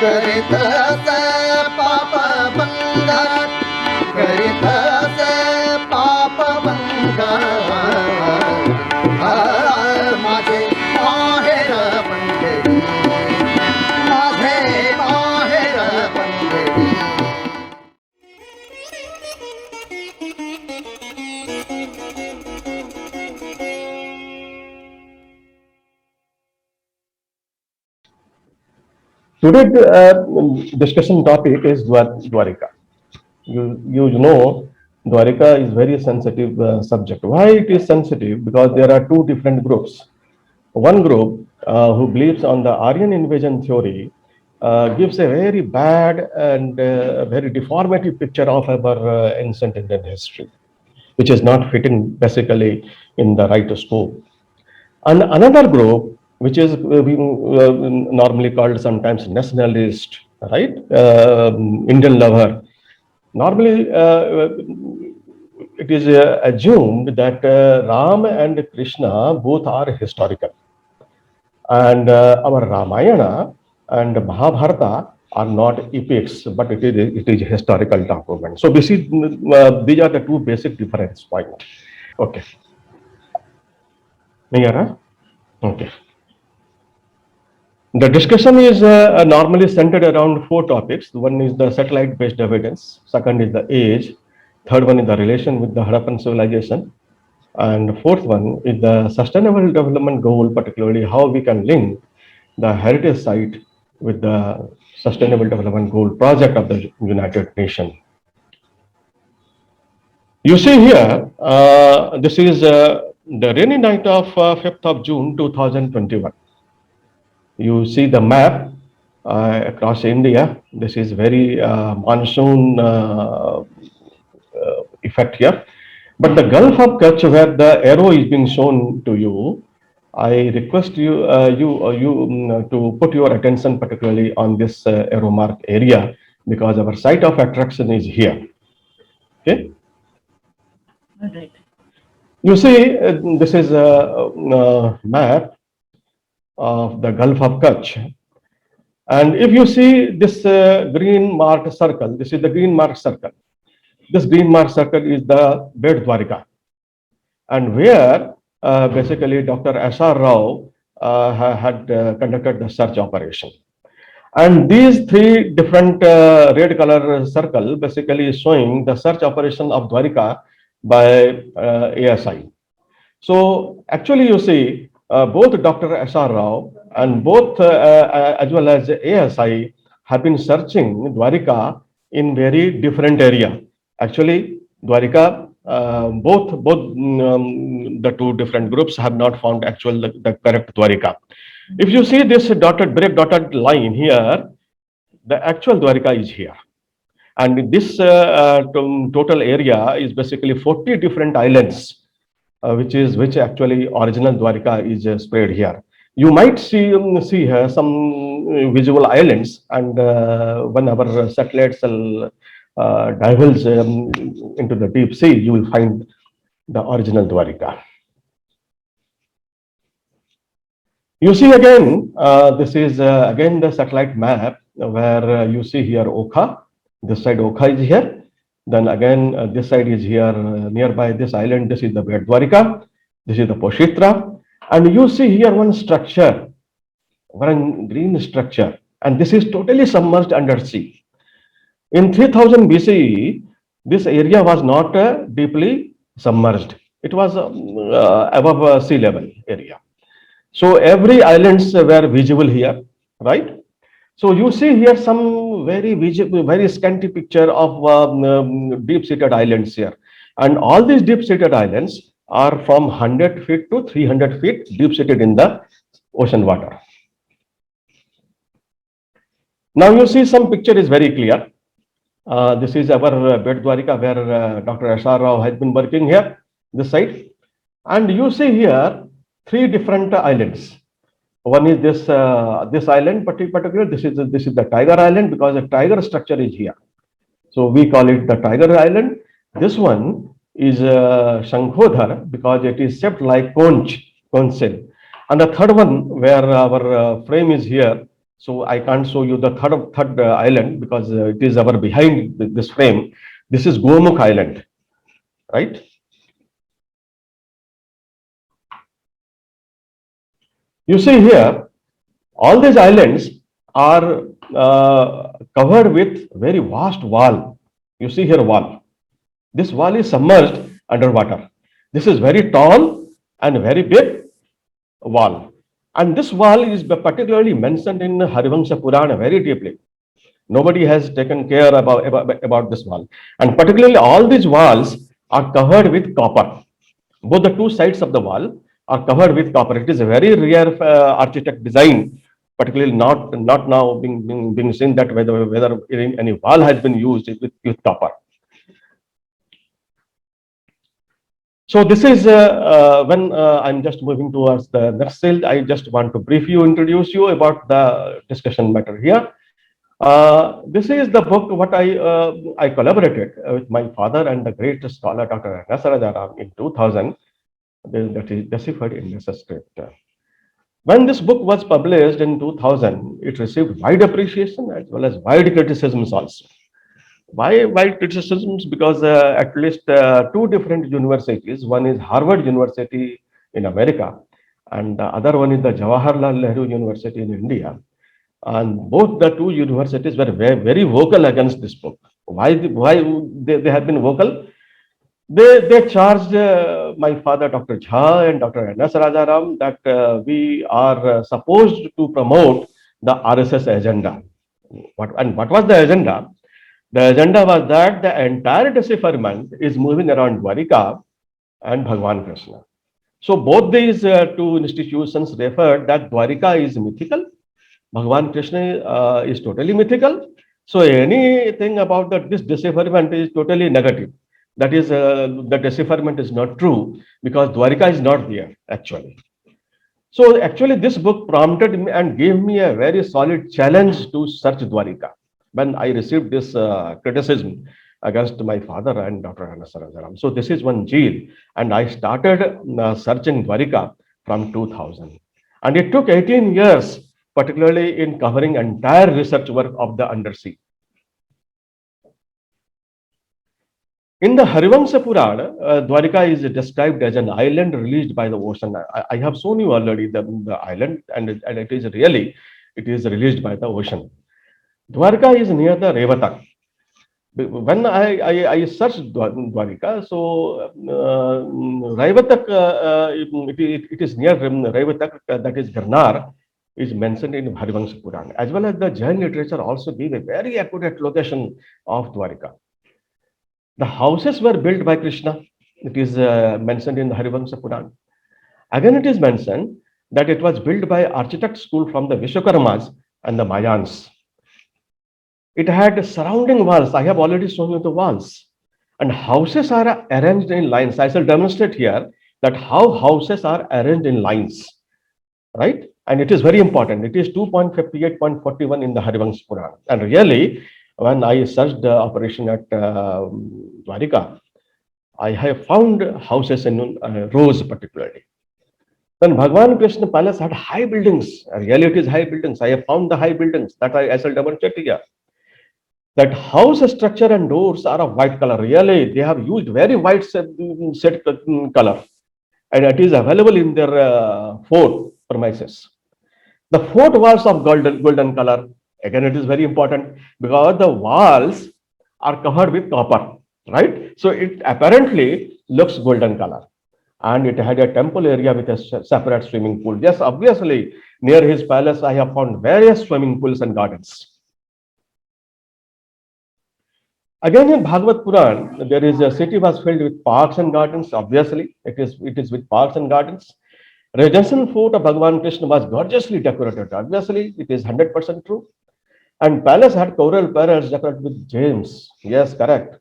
करीत असे पापभंग, करीत असे पापभंग, माझे माहेर पंढरी, माझे माहेर Pandhari. Today's discussion topic is Dwarika. You know, Dwarika is very sensitive subject. Why it is sensitive? Because there are two different groups. One group who believes on the Aryan invasion theory gives a very bad and very deformative picture of our ancient Indian history, which is not fitting basically in the right scope. And another group, which is normally called sometimes nationalist, right? Indian lover. Normally, it is assumed that Ram and Krishna both are historical. And our Ramayana and Mahabharata are not epics, but it is historical document. So these are the two basic difference point. Okay. Niyara? Okay. The discussion is normally centered around four topics. One is the satellite-based evidence. Second is the age. Third one is the relation with the Harappan civilization. And fourth one is the sustainable development goal, particularly how we can link the heritage site with the sustainable development goal project of the United Nations. You see here, this is the rainy night of 5th of June 2021. You see the map across India. This is very monsoon effect here. But the Gulf of Kutch, where the arrow is being shown to you, I request you to put your attention particularly on this arrow mark area, because our site of attraction is here. Okay. All right. You see, this is a map of the Gulf of Kutch. And if you see this green marked circle, this is the green marked circle. This green marked circle is the Bed Dwarika, and where basically Dr. S.R. Rao had conducted the search operation. And these three different red color circle basically is showing the search operation of Dwarika by ASI. So actually you see both Dr. S.R. Rao and both as well as ASI have been searching Dwarika in very different area. Actually, Dwarika, both the two different groups have not found the correct Dwarika. If you see this dotted line here, the actual Dwarika is here. And this total area is basically 40 different islands, which actually original Dwarika is spread here. You might see here some visual islands, and when our satellites divulge into the deep sea, you will find the original Dwarika. You see again, this is again the satellite map where you see here Okha. This side Okha is here. Then again, this side is here nearby this island. This is the Bed Dwarika. This is the Poshitra. And you see here one structure, one green structure. And this is totally submerged under sea. In 3000 BCE, this area was not deeply submerged. It was above sea level area. So every islands were visible here, right? So you see here some very visible, very scanty picture of deep-seated islands here. And all these deep-seated islands are from 100 feet to 300 feet deep-seated in the ocean water. Now you see some picture is very clear. This is our Bed Dwarika where Dr. S.R. Rao has been working here, this side. And you see here three different islands. One is this this island, particularly this is the Tiger Island, because the tiger structure is here. So we call it the Tiger Island. This one is Shankhodhar because it is shaped like conch shell. And the third one where our frame is here, So I can't show you the third island because it is our behind this frame. This is Gomukh Island, right? You see here, all these islands are covered with very vast wall. You see here wall. This wall is submerged underwater. This is very tall and very big wall. And this wall is particularly mentioned in Harivangsha Purana very deeply. Nobody has taken care about this wall. And particularly all these walls are covered with copper. Both the two sides of the wall are covered with copper. It is a very rare architect design, particularly not now being seen that whether any wall has been used with copper. So this is when I'm just moving towards the next slide. I just want to briefly introduce you about the discussion matter here. This is the book what I collaborated with my father and the great scholar Dr. Nasarajaram in 2000. That is deciphered in this script. When this book was published in 2000, it received wide appreciation as well as wide criticisms also. Why wide criticisms? Because at least two different universities, one is Harvard University in America and the other one is the Jawaharlal Nehru University in India. And both the two universities were very vocal against this book. Why they have been vocal? They charged my father, Dr. Jha and Dr. N.S. Rajaram, that we are supposed to promote the RSS agenda. What was the agenda? The agenda was that the entire decipherment is moving around Dwarika and Bhagwan Krishna. So both these two institutions referred that Dwarika is mythical, Bhagwan Krishna is totally mythical. So anything about this decipherment is totally negative. That is, the decipherment is not true because Dwarika is not there actually. So actually this book prompted me and gave me a very solid challenge to search Dwarika. When I received this criticism against my father and Dr. Anasarajaram. So this is one jail and I started searching Dwarika from 2000. And it took 18 years, particularly in covering entire research work of the undersea. In the Harivangsha Purana, Dwarika is described as an island released by the ocean. I have shown you already the island and it is released by the ocean. Dwarka is near the Revatak. When I searched Dwarika, so Revatak, it is near Revatak, that is Girnar, is mentioned in Harivangsha Purana. As well as the Jain literature also give a very accurate location of Dwarika. The houses were built by Krishna. It is mentioned in the Harivangsha Purana. Again, it is mentioned that it was built by architect school from the Vishwakarmas and the Mayans. It had surrounding walls. I have already shown you the walls. And houses are arranged in lines. I shall demonstrate here that how houses are arranged in lines. Right? And it is very important. It is 2.58.41 in the Harivangsha Purana. And really, when I searched the operation at Dwarika, I have found houses in rows particularly. Then Bhagwan Krishna Palace had high buildings. Really, it is high buildings. I have found the high buildings that I shall demonstrate here. That house structure and doors are of white color. Really, they have used very white set color. And it is available in their fort premises. The fort walls of golden color. Again, it is very important because the walls are covered with copper, right? So it apparently looks golden color. And it had a temple area with a separate swimming pool. Yes, obviously, near his palace, I have found various swimming pools and gardens. Again, in Bhagavad Puran, there is a city was filled with parks and gardens. Obviously, it is with parks and gardens. Regency fort of Bhagwan Krishna was gorgeously decorated. Obviously, it is 100% true. And palace had coral parrots decorated with gems. Yes, correct.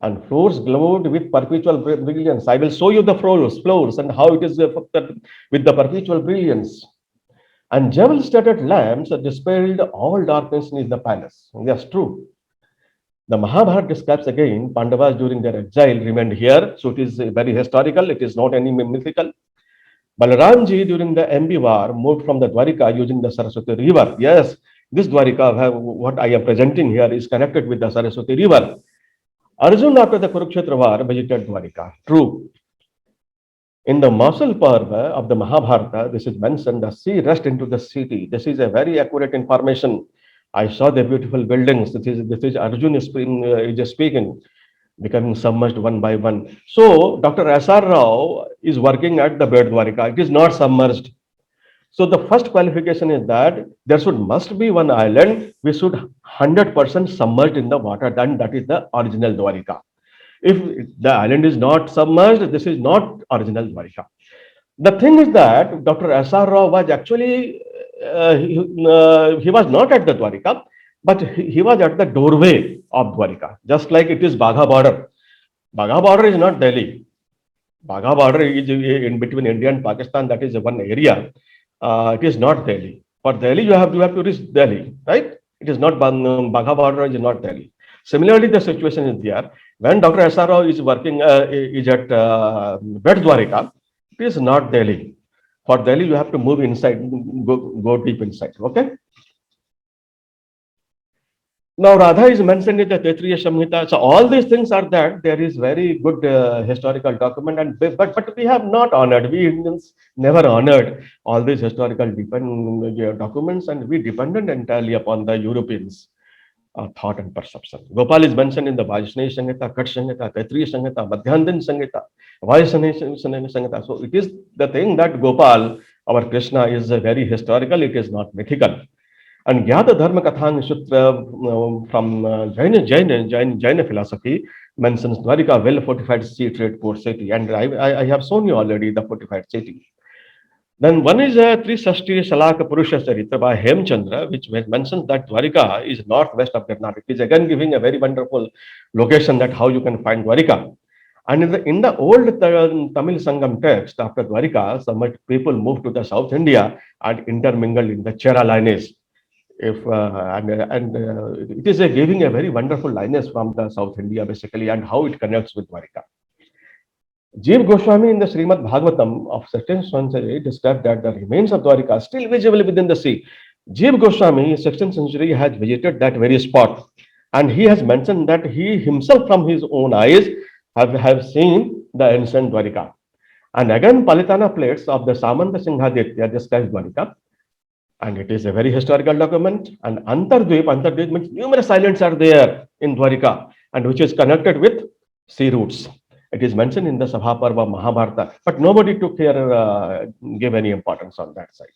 And floors glowed with perpetual brilliance. I will show you the floors and how it is with the perpetual brilliance. And jewel-studded lamps dispelled all darkness in the palace. Yes, true. The Mahabharata describes again Pandavas during their exile remained here. So it is very historical. It is not any mythical. Balaramji during the MB war moved from the Dwarika using the Saraswati river. Yes, this Dwarika, what I am presenting here, is connected with the Saraswati river. Arjun after the Kurukshetra war visited Dwarika. True. In the Mausal Parva of the Mahabharata, this is mentioned, the sea rushed into the city. This is a very accurate information. I saw the beautiful buildings. This is Arjun is speaking, becoming submerged one by one. So Dr. S.R. Rao is working at the Bed Dwarika. It is not submerged. So the first qualification is that there must be one island which should 100% submerged in the water. Then that is the original Dwarika. If the island is not submerged, this is not original Dwarika. The thing is that Dr. S.R. Rao was actually, he was not at the Dwarika, but he was at the doorway of Dwarika, just like it is Bagha border. Bagha border is not Delhi. Bagha border is in between India and Pakistan. That is one area. It is not Delhi. For Delhi, you have to reach Delhi, right? It is not Bagha border is not Delhi. Similarly, the situation is there. When Dr. S.R. Rao is working, is at Bed Dwarika, it is not Delhi. For Delhi, you have to move inside, go deep inside. Okay. Now, Radha is mentioned in the Taittiriya Samhita. So all these things are that there is very good historical document, and but we have not honored. We Indians never honored all these historical documents, and we depended entirely upon the Europeans' thought and perception. Gopal is mentioned in the Vaishnavi Samhita, Kat Samhita, Taittiriya Samhita, Madhyantin Samhita, Vaishnavi Samhita. So it is the thing that Gopal, our Krishna, is very historical. It is not mythical. And Gyata Dharma Kathang Sutra from Jaina philosophy mentions Dwarika, well fortified sea trade port city. And I have shown you already the fortified city. Then one is a Trisashti Shalaka Purusha Charitra by Hemchandra, which mentions that Dwarika is northwest of Karnataka. It is again giving a very wonderful location that how you can find Dwarika. And in the old Tamil Sangam text, after Dwarika, some people moved to the South India and intermingled in the Chera lineage. It is giving a very wonderful lineage from the South India basically, and how it connects with Dwarika. Jeev Goswami in the Srimad Bhagavatam of 16th century described that the remains of Dwarika are still visible within the sea. Jeev Goswami in 16th century has visited that very spot, and he has mentioned that he himself from his own eyes have seen the ancient Dwarika. And again, Palitana plates of the Samanta Singhaditya describes Dwarika. And it is a very historical document. And Antardvip means numerous islands are there in Dwarika, and which is connected with sea routes. It is mentioned in the Sabha Parva Mahabharata, but nobody took care, give any importance on that side.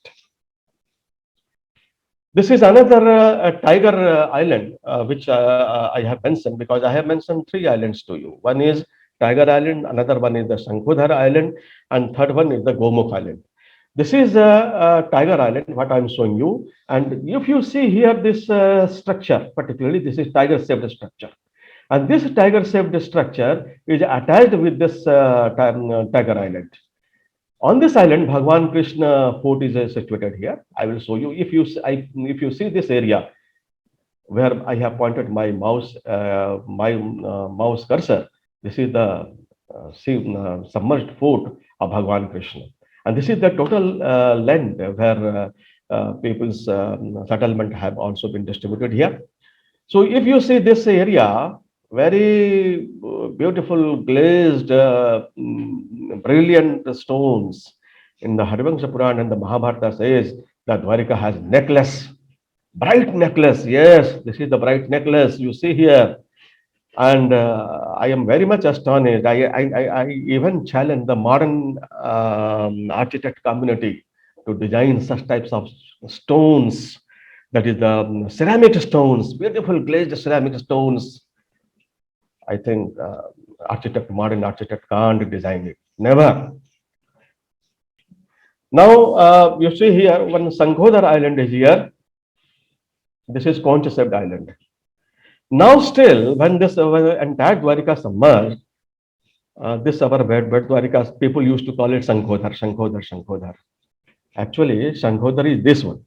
This is another tiger island, which I have mentioned, because I have mentioned 3 islands to you. One is Tiger Island, another one is the Shankhodhar Island, and third one is the Gomukh Island. This is a Tiger Island, what I am showing you. And if you see here this structure, particularly this is tiger-shaped structure. And this tiger-shaped structure is attached with this Tiger Island. On this island, Bhagwan Krishna fort is situated here. I will show you. If you see this area where I have pointed my mouse cursor, this is the submerged fort of Bhagwan Krishna. And this is the total land where people's settlement have also been distributed here. So if you see this area, very beautiful glazed, brilliant stones. In the Harivangsha Purana and the Mahabharata says that Dwarika has necklace, bright necklace. Yes, this is the bright necklace you see here. And I am very much astonished. I even challenge the modern architect community to design such types of stones. That is the ceramic stones, beautiful glazed ceramic stones. I think modern architect can't design it. Never. Now you see here one Shankhodhar Island is here. This is conch-shaped island. Now still, when this entire Dwarika submerged, this our bed Dwarika, people used to call it Shankhodhar. Actually, Shankhodhar is this one,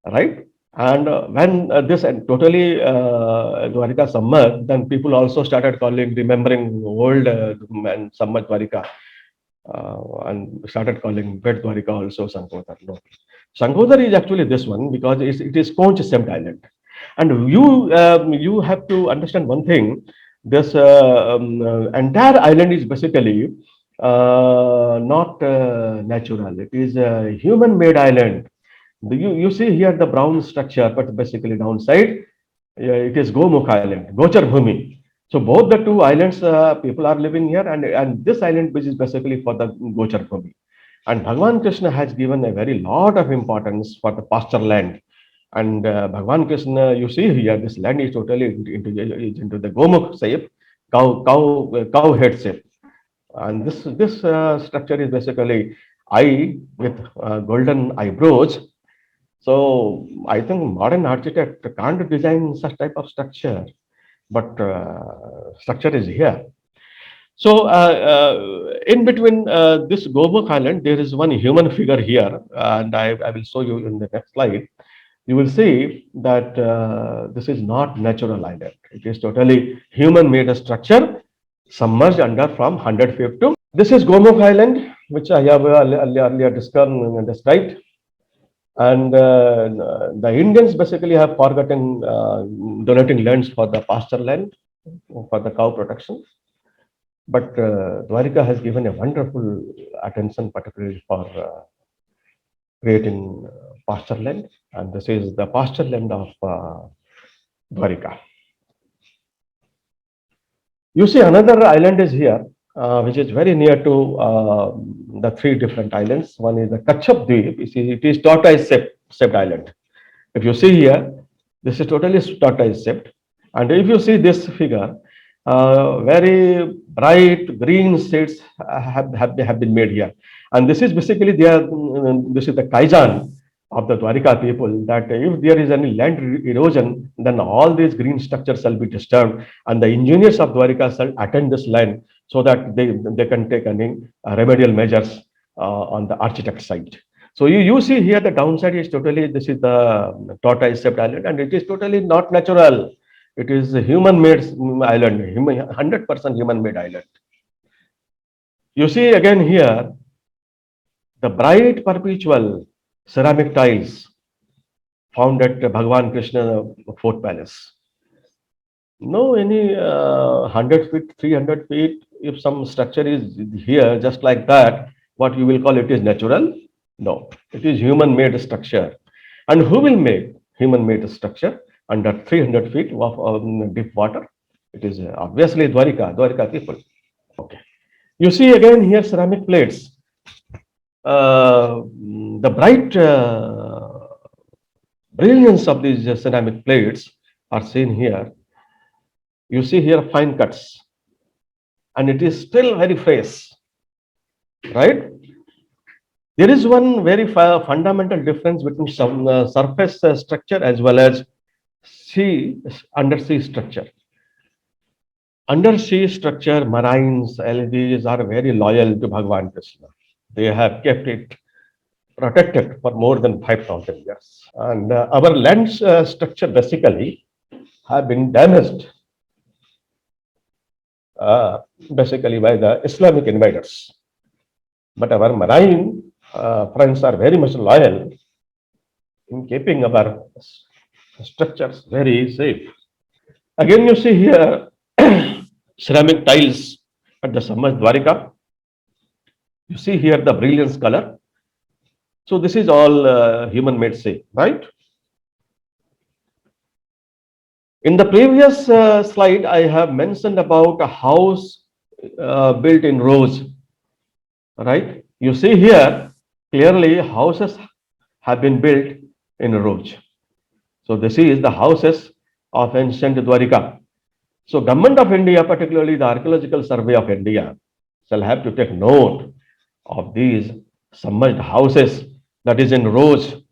right? And when this totally Dwarika submerged, then people also started remembering old and submerged Dwarika. and started calling Bet Dwarika also Sankodar. No, Sankodar is actually this one because it is conch shaped island. And you have to understand one thing. This entire island is basically not natural. It is a human-made island. You see here the brown structure, but basically downside, it is Gomukh Island, Gochar Bhumi. So both the two islands, people are living here, and this island which is basically for the Gochar Bhumi. And Bhagwan Krishna has given a very lot of importance for the pasture land. And Bhagwan Krishna, you see here, this land is totally into the Gomukh shape, cow head shape. And this structure is basically eye with golden eyebrows. So I think modern architect can't design such type of structure, but structure is here. So in between this Gomukh Island, there is one human figure here, and I will show you in the next slide. You will see that this is not natural island. It is totally human-made structure submerged under from 100 feet to. This is Gomukh Island, which I have earlier described. And the Indians basically have forgotten donating lands for the pasture land, for the cow protection. But Dwarika has given a wonderful attention, particularly for creating pasture land. And this is the pasture land of Dwarika. You see another island is here, which is very near to the three different islands. One is the Kachap Dweep. You see, it is tortoise-shaped island. If you see here, this is totally tortoise-shaped. And if you see this figure, very bright green shades have been made here. And this is basically this is the Kaizen of the Dwarika people, that if there is any land erosion, then all these green structures shall be disturbed, and the engineers of Dwarika shall attend this land so that they can take any remedial measures on the architect side. So you see here the downside is totally, this is the tortoise-shaped island, and it is totally not natural. It is a human-made island, 100% human-made island. You see again here the bright perpetual ceramic tiles found at Bhagwan Krishna Fort Palace. No, any 100 feet, 300 feet, if some structure is here just like that, what you will call it is natural? No, it is human-made structure. And who will make human-made structure under 300 feet of deep water? It is obviously Dwarika people. Okay. You see again here ceramic plates. The bright brilliance of these ceramic plates are seen here. You see here fine cuts, and it is still very fresh, right? There is one very fundamental difference between some surface structure as well as undersea structure. Undersea structure, marines, LGs are very loyal to Bhagwan Krishna. They have kept it protected for more than 5,000 years. And our land structure basically have been damaged basically by the Islamic invaders. But our marine friends are very much loyal in keeping our structures very safe. Again, you see here ceramic tiles at the submerged Dwarika. You see here the brilliance color. So this is all human-made shape, right? In the previous slide, I have mentioned about a house built in rows, right? You see here clearly houses have been built in rows. So this is the houses of ancient Dwarika. So Government of India, particularly the Archaeological Survey of India, shall have to take note of these submerged houses that is in rows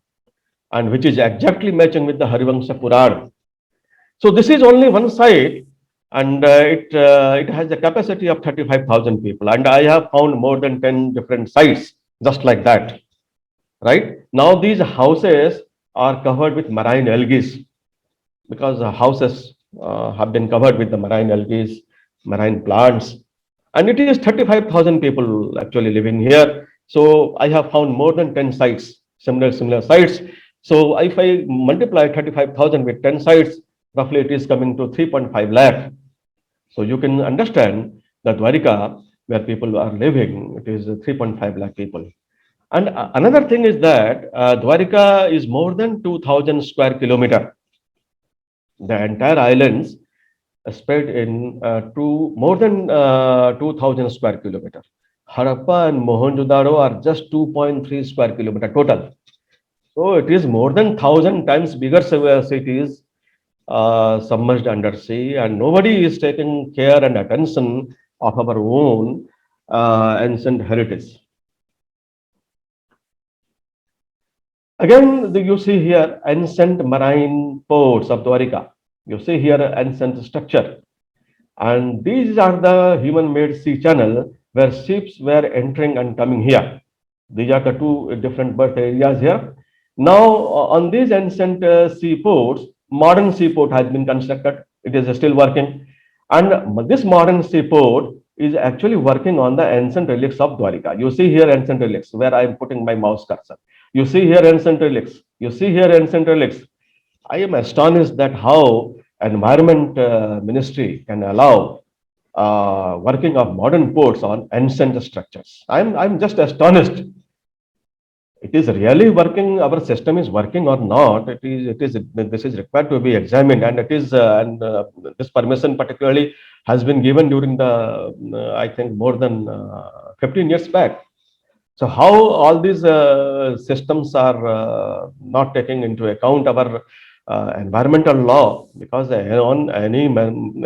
and which is exactly matching with the Harivangsha Puran. So this is only one site, and it has a capacity of 35,000 people, and I have found more than 10 different sites just like that, right? Now these houses are covered with marine algae because the houses have been covered with the marine algae, marine plants, And it is 35,000 people actually living here. So I have found more than 10 sites, similar sites. So if I multiply 35,000 with 10 sites, roughly it is coming to 3.5 lakh. So you can understand that Dwarika, where people are living, it is 3.5 lakh people. And another thing is that Dwarika is more than 2,000 square kilometer. The entire islands spread in more than 2,000 square kilometer. Harappa and Mohenjo-daro are just 2.3 square kilometer total. So it is more than 1,000 times bigger cities submerged under sea, and nobody is taking care and attention of our own ancient heritage. Again, you see here ancient marine ports of Dwarika. You see here ancient structure. And these are the human-made sea channel where ships were entering and coming here. These are the two different berth areas here. Now, on these ancient seaports, modern seaport has been constructed. It is still working. And this modern seaport is actually working on the ancient relics of Dwarika. You see here ancient relics where I am putting my mouse cursor. You see here ancient relics. You see here ancient relics. I am astonished that how environment ministry can allow working of modern ports on ancient structures. I'm just astonished. It is really working. Our system is working or not. This is required to be examined, and it is this permission particularly has been given during the I think more than 15 years back. So how all these systems are not taking into account our environmental law, because on any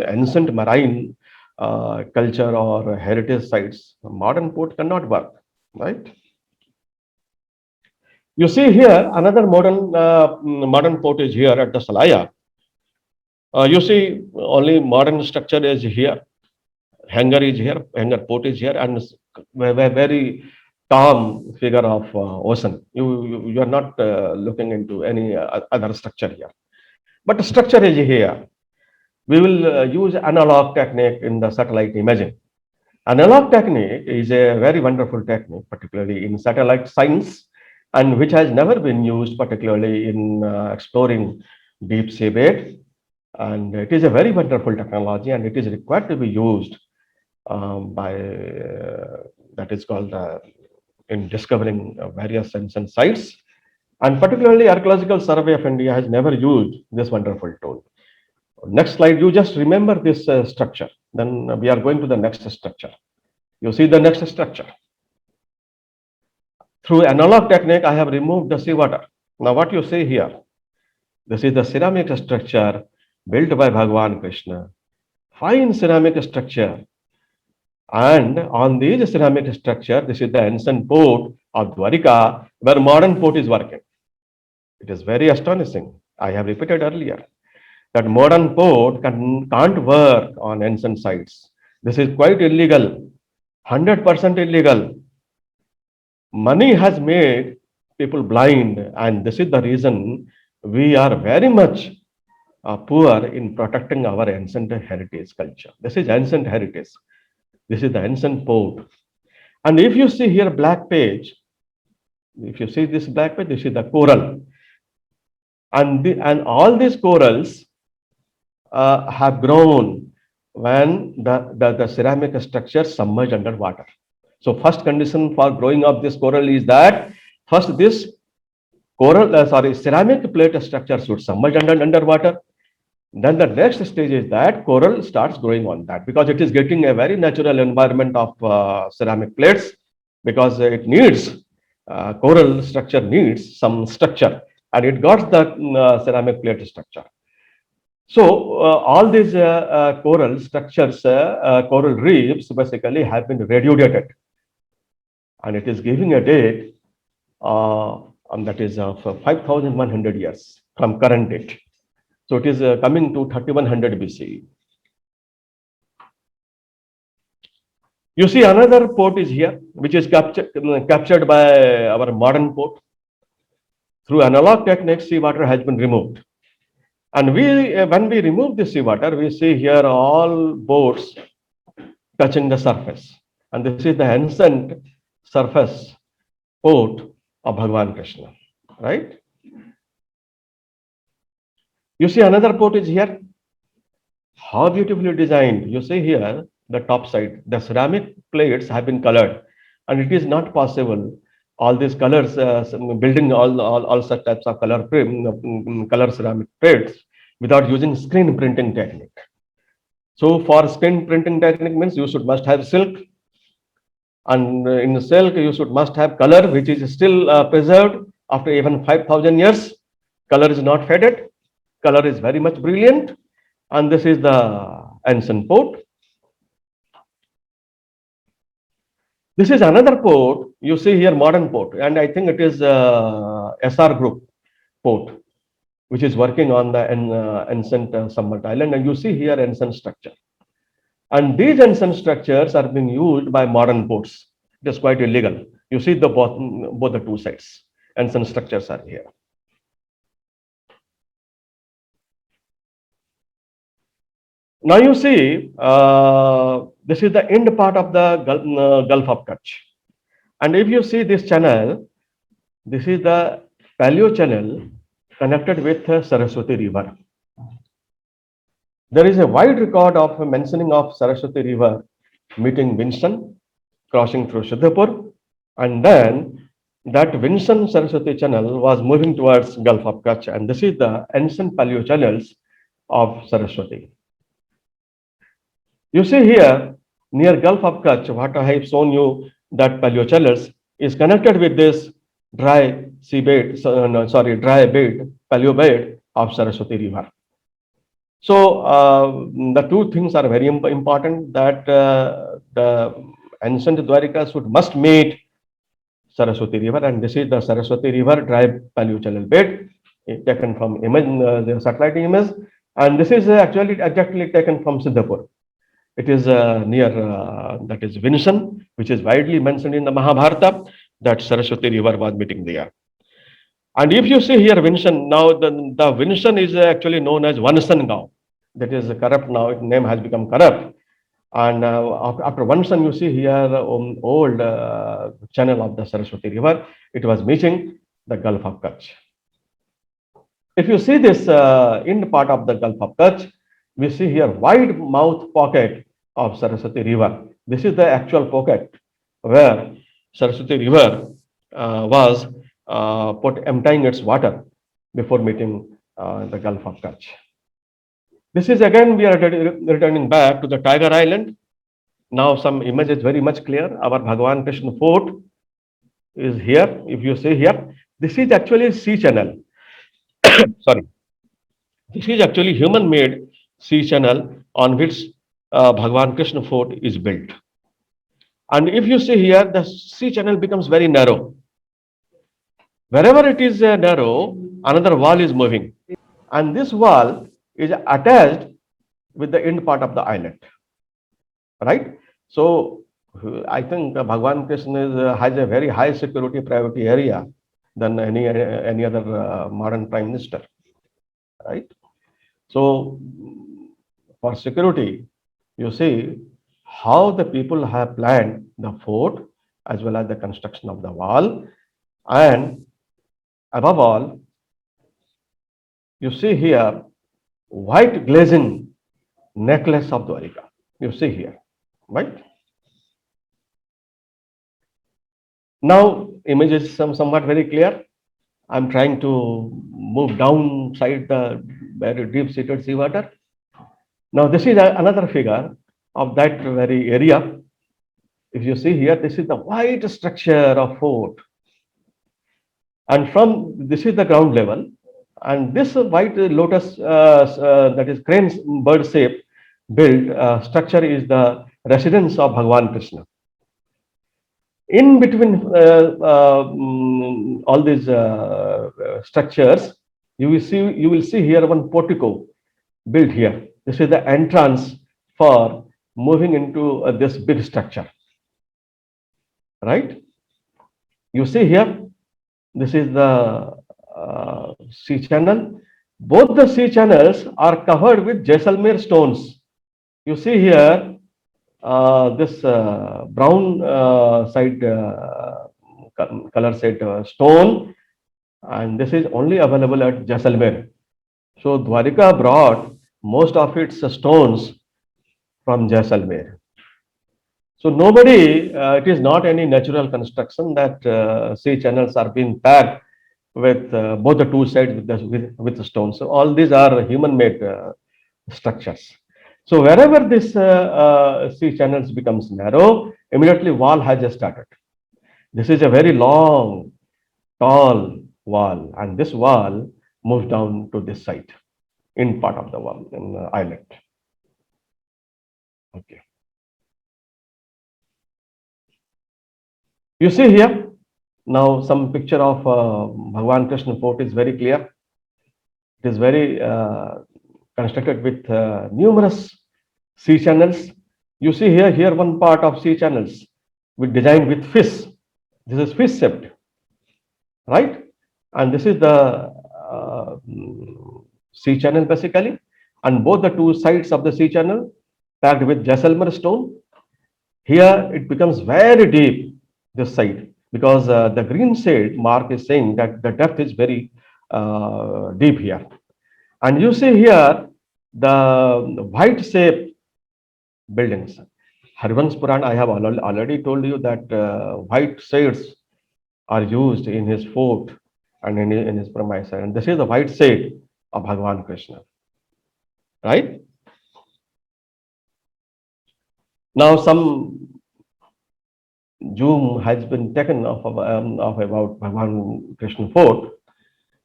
ancient marine culture or heritage sites, modern port cannot work, right? You see here another modern port is here at the Salaya. You see only modern structure is here. Hangar is here, hangar port is here, and very calm figure of ocean. You are not looking into any other structure here. But the structure is here. We will use analog technique in the satellite imaging. Analog technique is a very wonderful technique, particularly in satellite science, and which has never been used, particularly in exploring deep seabed. And it is a very wonderful technology, and it is required to be used by that is called in discovering various ancient sites. And particularly, Archaeological Survey of India has never used this wonderful tool. Next slide, you just remember this structure. Then we are going to the next structure. You see the next structure. Through analog technique, I have removed the seawater. Now what you see here, this is the ceramic structure built by Bhagwan Krishna. Fine ceramic structure. And on this ceramic structure, this is the ancient port of Dwarika, where modern port is working. It is very astonishing. I have repeated earlier that modern port can't work on ancient sites. This is quite illegal, 100% illegal. Money has made people blind, and this is the reason we are very much poor in protecting our ancient heritage culture. This is ancient heritage. This is the ancient port. And if you see here black page, if you see this black page, this is the coral. And all these corals have grown when the ceramic structure submerged under water. So first condition for growing of this coral is that first this ceramic plate structure should submerge underwater. Then the next stage is that coral starts growing on that, because it is getting a very natural environment of ceramic plates, because it needs coral structure needs some structure, and it got the ceramic plate structure. So all these coral structures, coral reefs basically have been radiodated, and it is giving a date that is of 5,100 years from current date. So it is coming to 3100 BCE. You see another port is here, which is captured by our modern port. Through analog techniques, seawater has been removed. And when we remove the seawater, we see here all boats touching the surface. And this is the ancient surface port of Bhagavan Krishna, right? You see another port is here. How beautifully designed. You see here, the top side, the ceramic plates have been colored, and it is not possible. All these colors, building all such types of color ceramic plates without using screen printing technique. So for screen printing technique means you should must have silk, and in silk you should must have color which is still preserved after even 5,000 years. Color is not faded. Color is very much brilliant, and this is the ancient port. This is another port. You see here modern port, and I think it is SR Group port, which is working on the ancient submerged island. And you see here ancient structure. And these ancient structures are being used by modern ports. It is quite illegal. You see the both the two sides. Ancient structures are here. Now you see, this is the end part of the Gulf of Kutch. And if you see this channel, this is the Paleo channel connected with Saraswati River. There is a wide record of mentioning of Saraswati River meeting Vinson, crossing through Siddhapur, and then that Vinson Saraswati channel was moving towards Gulf of Kutch, and this is the ancient Paleo channels of Saraswati. You see here, near Gulf of Kutch, what I have shown you, that Paleo channels is connected with this dry seabed, dry bed, Paleo bed of Saraswati River. So the two things are very important, that the ancient Dwarika must meet Saraswati River, and this is the Saraswati River dry Paleo channel bed taken from the satellite image, and this is actually exactly taken from Siddhapur. It is near that is Vinson, which is widely mentioned in the Mahabharata, that Saraswati River was meeting there. And if you see here Vinson, now the Vinson is actually known as Vansan Gaon. That is corrupt now, its name has become corrupt. And after Vansan, you see here old channel of the Saraswati River, it was meeting the Gulf of Kutch. If you see this end part of the Gulf of Kutch, we see here wide mouth pocket of Saraswati River. This is the actual pocket where Saraswati River was emptying its water before meeting the Gulf of Kutch. This is again, we are returning back to the Tiger Island. Now some image is very much clear. Our Bhagavan Krishna fort is here. If you see here, this is actually sea channel. Sorry. This is actually human-made sea channel on which Bhagavan Krishna fort is built. And if you see here, the sea channel becomes very narrow. Wherever it is narrow, another wall is moving. And this wall is attached with the end part of the island. Right? So, I think Bhagavan Krishna has a very high security priority area than any other modern prime minister. Right? So, for security, you see how the people have planned the fort as well as the construction of the wall, and above all, you see here white glazing necklace of Dwarika. You see here, right? Now, image is somewhat very clear. I'm trying to move downside the very deep-seated seawater. Now, this is another figure of that very area. If you see here, this is the white structure of fort. And from this is the ground level. And this white lotus, that is crane bird shape built structure is the residence of Bhagavan Krishna. In between all these structures, you will see here one portico built here. This is the entrance for moving into this big structure. Right? You see here, this is the sea channel. Both the sea channels are covered with Jaisalmer stones. You see here this brown side color set stone, and this is only available at Jaisalmer. So Dwarika brought most of its stones from Jaisalmer. So nobody, it is not any natural construction that sea channels are being packed with both the two sides with the stones. So all these are human-made structures. So wherever this sea channels becomes narrow, immediately wall has just started. This is a very long, tall wall, and this wall moves down to this side in part of the wall in the island. Okay. You see here now some picture of Bhagwan Krishna fort is very clear. It is very constructed with numerous sea channels. You see here one part of sea channels with designed with fish. This is fish shaped, right? And this is the sea channel basically, and both the two sides of the sea channel packed with Jaisalmer stone. Here it becomes very deep, this side, because the green shade mark is saying that the depth is very deep here. And you see here the white shape buildings. Harivansh Puran, I have already told you that white shades are used in his fort and in his premise. And this is the white shade of Bhagavan Krishna, right? Now some zoom has been taken of about Bhagavan Krishna fort.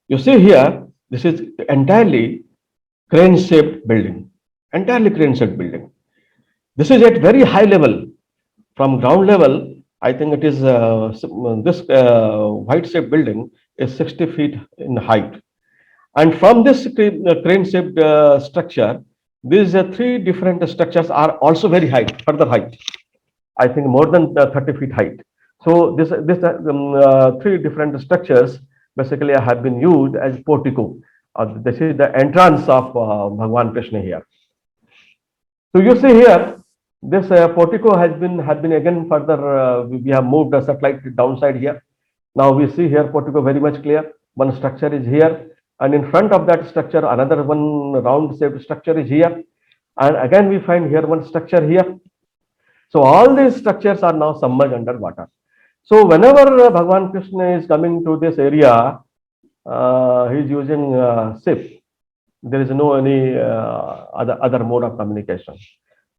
You see here, this is entirely crane-shaped building, entirely crane-shaped building. This is at very high level. From ground level, I think it is this white-shaped building is 60 feet in height. And from this crane-shaped structure, these three different structures are also very high, further height. I think more than 30 feet height. So this three different structures basically have been used as portico. This is the entrance of Bhagwan Krishna here. So you see here, this portico has been again further. We have moved the satellite downside here. Now we see here portico very much clear. One structure is here, and in front of that structure, another one round-shaped structure is here, and again we find here one structure here. So all these structures are now submerged under water. So whenever Bhagwan Krishna is coming to this area, he is using ship. There is no any other mode of communication.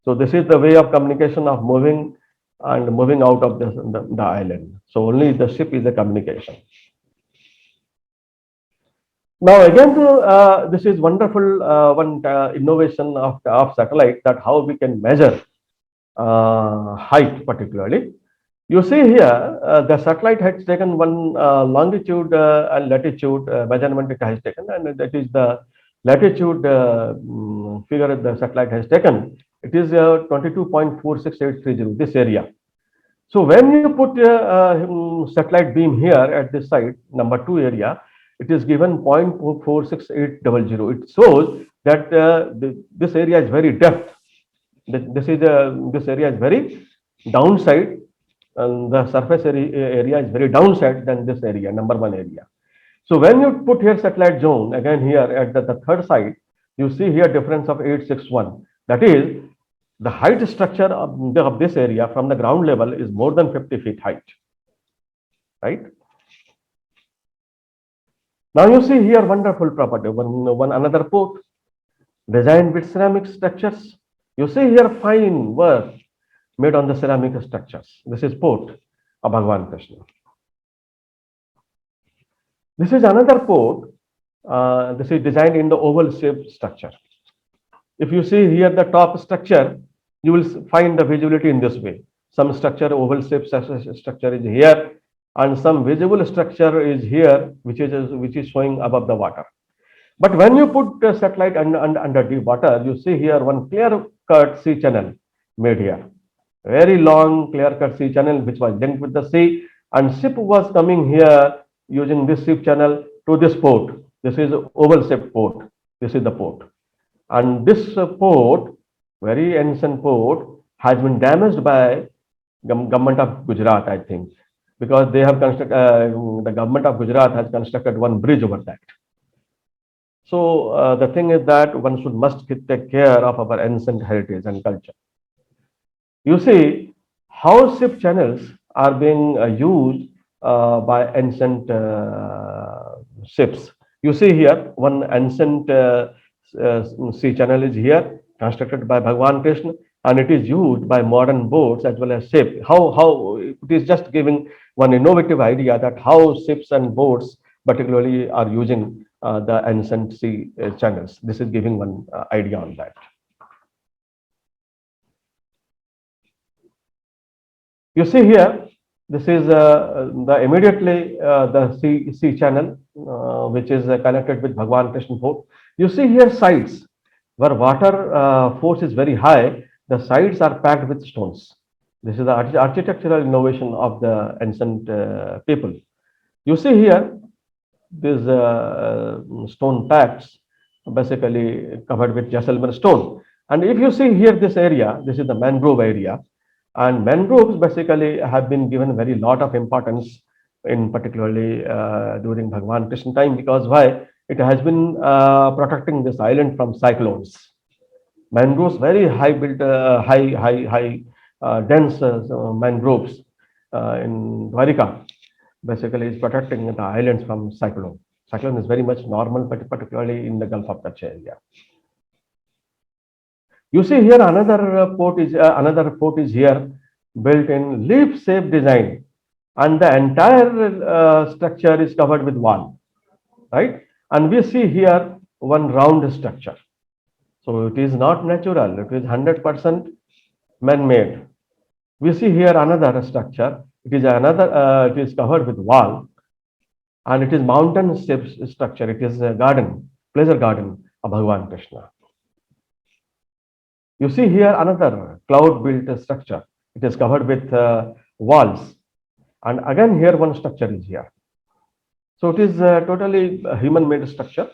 So this is the way of communication of moving out of the island. So only the ship is the communication. Now again, this is wonderful one innovation of satellite, that how we can measure height particularly. You see here, the satellite has taken one longitude and latitude measurement it has taken, and that is the latitude figure the satellite has taken. It is 22.46830, this area. So when you put satellite beam here at this site, number 2 area, it is given 0.46800. It shows that this area is very depth. This area is very downside, and the surface area is very downside than this area, number 1 area. So when you put here satellite zone, again here at the third site, you see here difference of 861. That is, the height structure of this area from the ground level is more than 50 feet height, right? Now you see here wonderful property, one another port designed with ceramic structures. You see here fine work made on the ceramic structures. This is port of Bhagwan Krishna. This is another port. This is designed in the oval shaped structure. If you see here the top structure, you will find the visibility in this way. Some structure, oval shaped structure is here, and some visible structure is here, which is showing above the water. But when you put the satellite under deep water, you see here one clear-cut sea channel made here. Very long clear-cut sea channel which was linked with the sea, and ship was coming here using this ship channel to this port. This is oval-shaped port. This is the port. And this port, very ancient port, has been damaged by government of Gujarat, I think, because they have constructed, the government of Gujarat has constructed one bridge over that. So the thing is that one should must take care of our ancient heritage and culture. You see how ship channels are being used by ancient ships. You see here one ancient sea channel is here constructed by Bhagwan Krishna, and it is used by modern boats as well as ship. How it is just giving one innovative idea that how ships and boats particularly are using the ancient sea channels. This is giving one idea on that. You see here, this is the immediately the sea channel, which is connected with Bhagwan Krishna Fort. You see here sides where water force is very high. The sides are packed with stones. This is the architectural innovation of the ancient people. You see here these stone packs basically covered with Jaisalmer stone. And if you see here this area, this is the mangrove area. And mangroves basically have been given very lot of importance in particularly during Bhagwan Krishna time, because why? It has been protecting this island from cyclones. Mangroves, very high built, high dense mangroves in Dwarika basically is protecting the islands from cyclone. Cyclone is very much normal, but particularly in the Gulf of Kutch area. You see here another fort is here built in leaf shape design, and the entire structure is covered with wall, right? And we see here one round structure. So it is not natural, it is 100% man-made. We see here another structure. It is covered with wall, and it is mountain shaped structure. It is a garden, pleasure garden of Bhagwan Krishna. You see here another cloud-built structure. It is covered with walls, and again here one structure is here. So it is totally a human-made structure.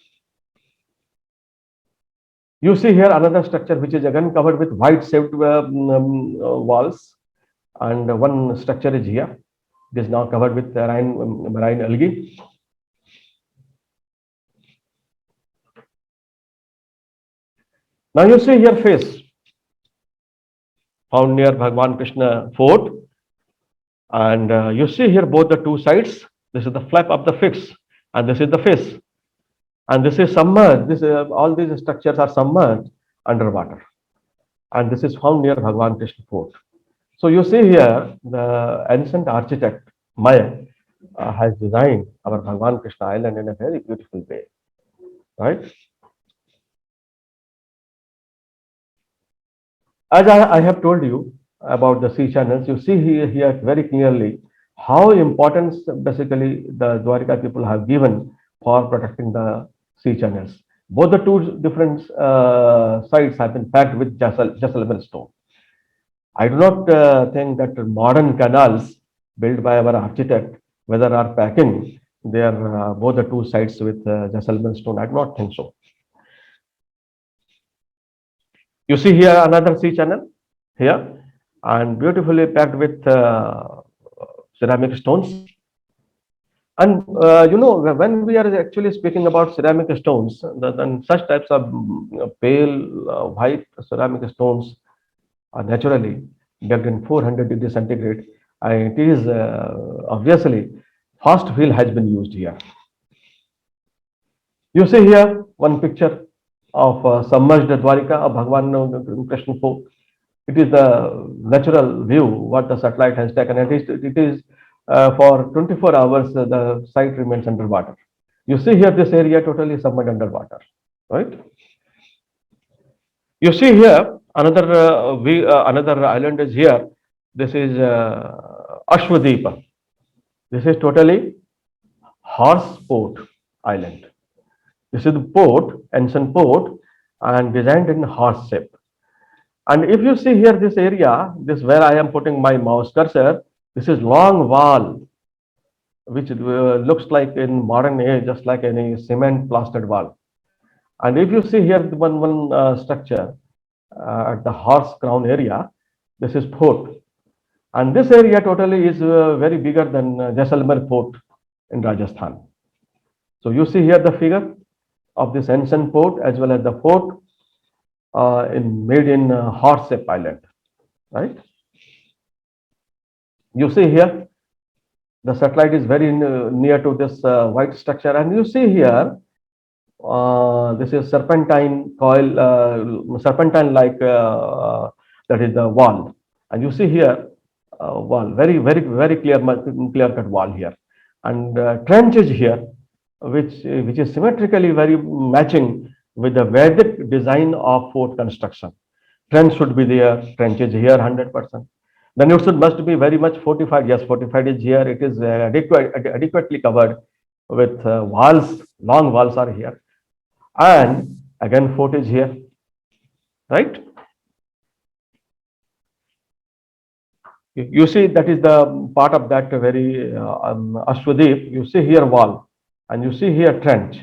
You see here another structure which is again covered with white-shaped walls, and one structure is here. It is now covered with marine algae. Now you see here face found near Bhagwan Krishna Fort, and you see here both the two sides. This is the flap of the fish, and this is the face, and this is submerged. All these structures are submerged underwater, and this is found near Bhagwan Krishna Fort. So you see here the ancient architect Maya has designed our Bhagwan Krishna Island in a very beautiful way, right? As I have told you about the sea channels, you see here very clearly how importance basically the Dwarika people have given for protecting the sea channels. Both the two different sites have been packed with Jaisalmer stone. I do not think that modern canals built by our architect, whether are packing, they are both the two sides with Jaisalmer stone. I do not think so. You see here another sea channel here, and beautifully packed with ceramic stones. And when we are actually speaking about ceramic stones, then such types of pale white ceramic stones are naturally baked in 400 degrees centigrade, and it is obviously fast fill has been used here. You see here one picture of submerged Dwarika of Bhagwan Krishna Fort. It is the natural view what the satellite has taken. It is for 24 hours the site remains underwater. You see here this area totally submerged underwater, right? You see here another island is here. This is Ashwadeepa. This is totally horse port island. This is the port, ancient port, and designed in horse shape. And if you see here this area, this where I am putting my mouse cursor, this is long wall, which looks like in modern age, just like any cement plastered wall. And if you see here one structure at the horse crown area, This is fort. And this area totally is very bigger than Jaisalmer fort in Rajasthan. So you see here the figure of this ancient fort as well as the fort made in Horse Island, right? You see here the satellite is very near to this white structure, and you see here this is serpentine coil, serpentine like that is the wall, and you see here wall, very clear cut wall here, and trenches here, which is symmetrically very matching with the Vedic design of fort construction. Trench should be there, trenches here 100%. Then it should must be very much fortified. Yes, fortified is here. It is adequately covered with walls. Long walls are here, and again fort is here, right? You see that is the part of that very Ashwadeep. You see here wall, and you see here trench.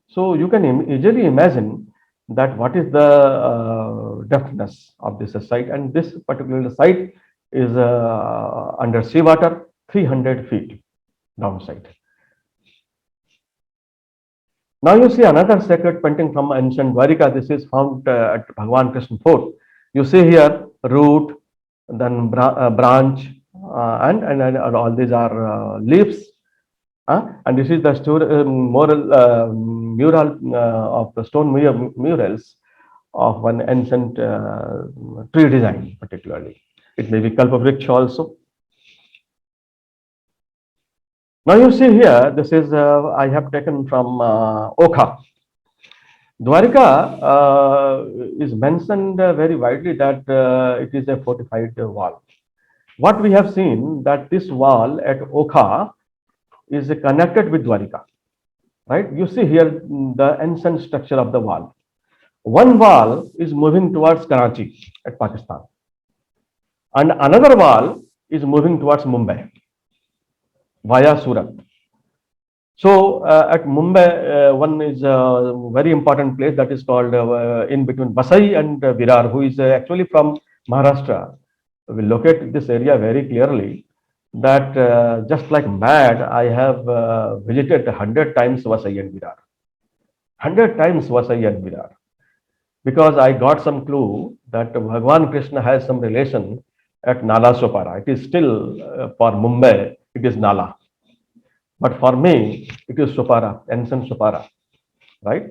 So you can easily imagine that what is the depthness of this site, and this particular site is under seawater 300 feet downside. Now you see another sacred painting from ancient Dwarika. This is found at Bhagwan Krishna Fort. You see here root, then branch, and all these are leaves. And this is the mural of the stone murals of one ancient tree design, particularly. It may be Kalpavriksha also. Now you see here, this is I have taken from Okha. Dwarika is mentioned very widely that it is a fortified wall. What we have seen that this wall at Okha is connected with Dwarika, right? You see here the ancient structure of the wall. One wall is moving towards Karachi at Pakistan, and another wall is moving towards Mumbai via Surat. So at Mumbai, one is a very important place that is called in between Vasai and Virar, who is actually from Maharashtra, will locate this area very clearly. That just like mad, I have visited 100 times Vasai and Virar. 100 times Vasai and Virar. Because I got some clue that Bhagwan Krishna has some relation at Nala Sopara. It is still for Mumbai, it is Nala. But for me, it is Sopara, ancient Sopara, right?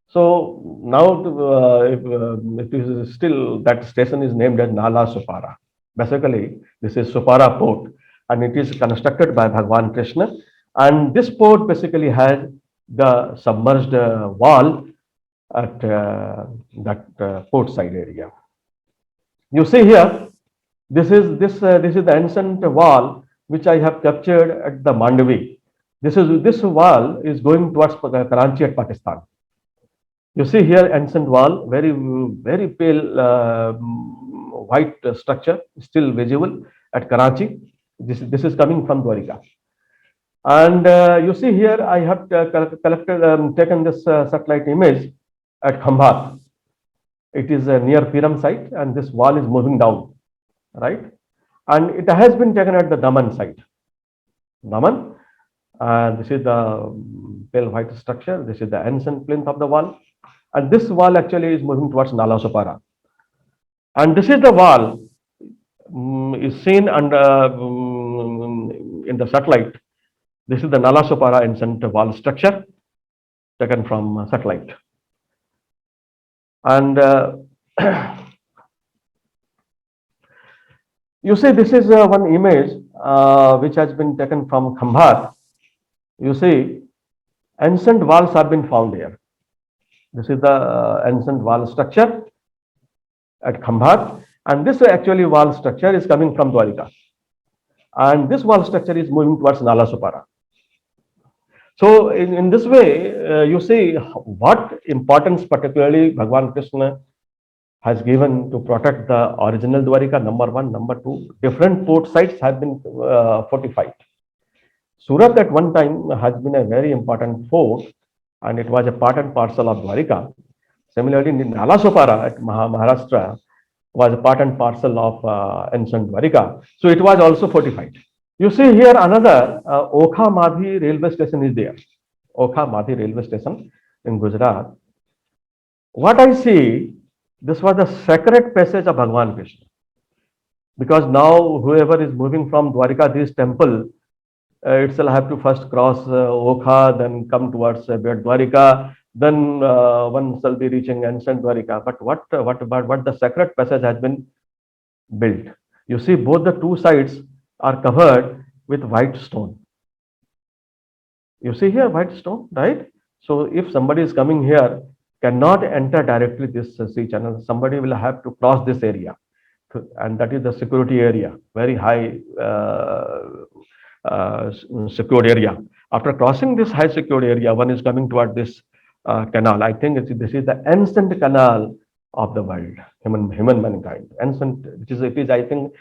So now it is still, that station is named as Nala Sopara. Basically, this is Sopara port, and it is constructed by Bhagwan Krishna. And this port basically has the submerged wall at that port side area. You see here, this is the ancient wall which I have captured at the Mandavi. This wall is going towards Karachi at Pakistan. You see here ancient wall, very pale white structure, still visible at Karachi. This is coming from Dwarika. And you see here I have taken this satellite image at Khambat. It is near Piram site, and this wall is moving down, right? And it has been taken at the Daman site. Daman. This is the pale white structure. This is the ancient plinth of the wall. And this wall actually is moving towards Nala Sopara. And this is the wall is seen under in the satellite. This is the Nala Sopara ancient wall structure taken from satellite. And you see, this is one image which has been taken from Khambat. You see, ancient walls have been found here. This is the ancient wall structure at Khambat, and this actually wall structure is coming from Dwarika. And this wall structure is moving towards Nala Sopara. So in this way, you see what importance particularly Bhagwan Krishna has given to protect the original Dwarika, number one. Number two, different port sites have been fortified. Surat at one time has been a very important fort, and it was a part and parcel of Dwarika. Similarly, in Nala Sopara at Maharashtra, was a part and parcel of ancient Dwarika. So it was also fortified. You see here another Okha Madhi railway station is there. Okha Madhi railway station in Gujarat. What I see, this was the sacred passage of Bhagwan Krishna. Because now whoever is moving from Dwarika, this temple, itself have to first cross Okha, then come towards Dwarika, then one shall be reaching ancient Dwarika. But what the sacred passage has been built? You see, both the two sides are covered with white stone. You see here white stone, right? So if somebody is coming here, cannot enter directly this sea channel. Somebody will have to cross this area, and that is the security area, very high secured area. After crossing this high secured area, one is coming toward this canal. I think this is the ancient canal of the world, human mankind. Ancient, it is I think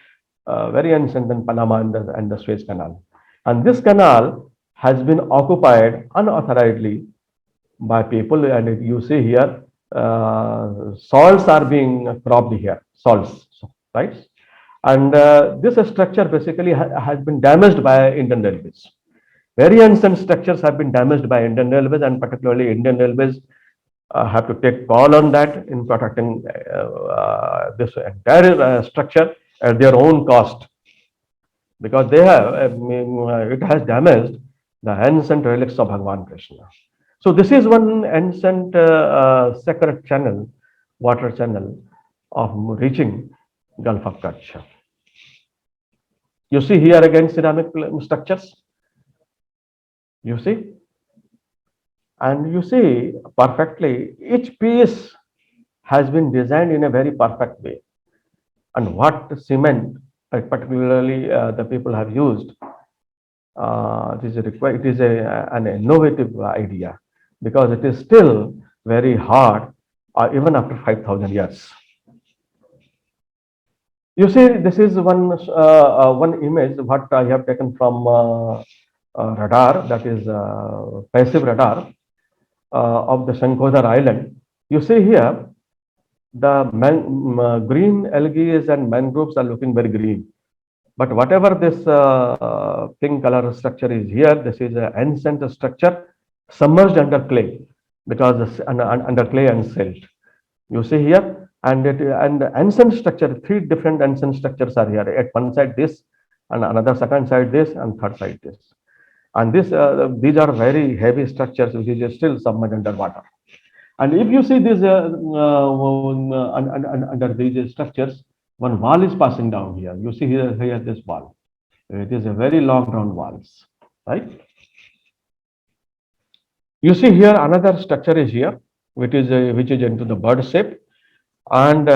very ancient than Panama and the Suez Canal. And this canal has been occupied unauthorizedly by people, and you see here salts are being cropped here, salts, right? And this structure basically has been damaged by Indian Railways. Very ancient structures have been damaged by Indian Railways, and particularly Indian Railways have to take call on that in protecting this entire structure at their own cost, because they have it has damaged the ancient relics of Bhagwan Krishna. So this is one ancient sacred channel, water channel of reaching Gulf of Kutch. You see here again ceramic structures. You see, and you see perfectly each piece has been designed in a very perfect way. And what cement, particularly the people have used, it is an innovative idea, because it is still very hard even after 5,000 years. You see, this is one image what I have taken from radar, that is passive radar of the Shankodar Island. You see here the green algae and mangroves are looking very green. But whatever this pink color structure is here, this is an ancient structure submerged under clay, because under clay and silt. You see here, and the ancient structure, three different ancient structures are here. At one side this, and another second side this, and third side this. And these are very heavy structures which is still submerged under water. And if you see this under these structures, one wall is passing down here. You see here this wall. It is a very long round walls, right? You see here another structure is here, which is into the bird shape, and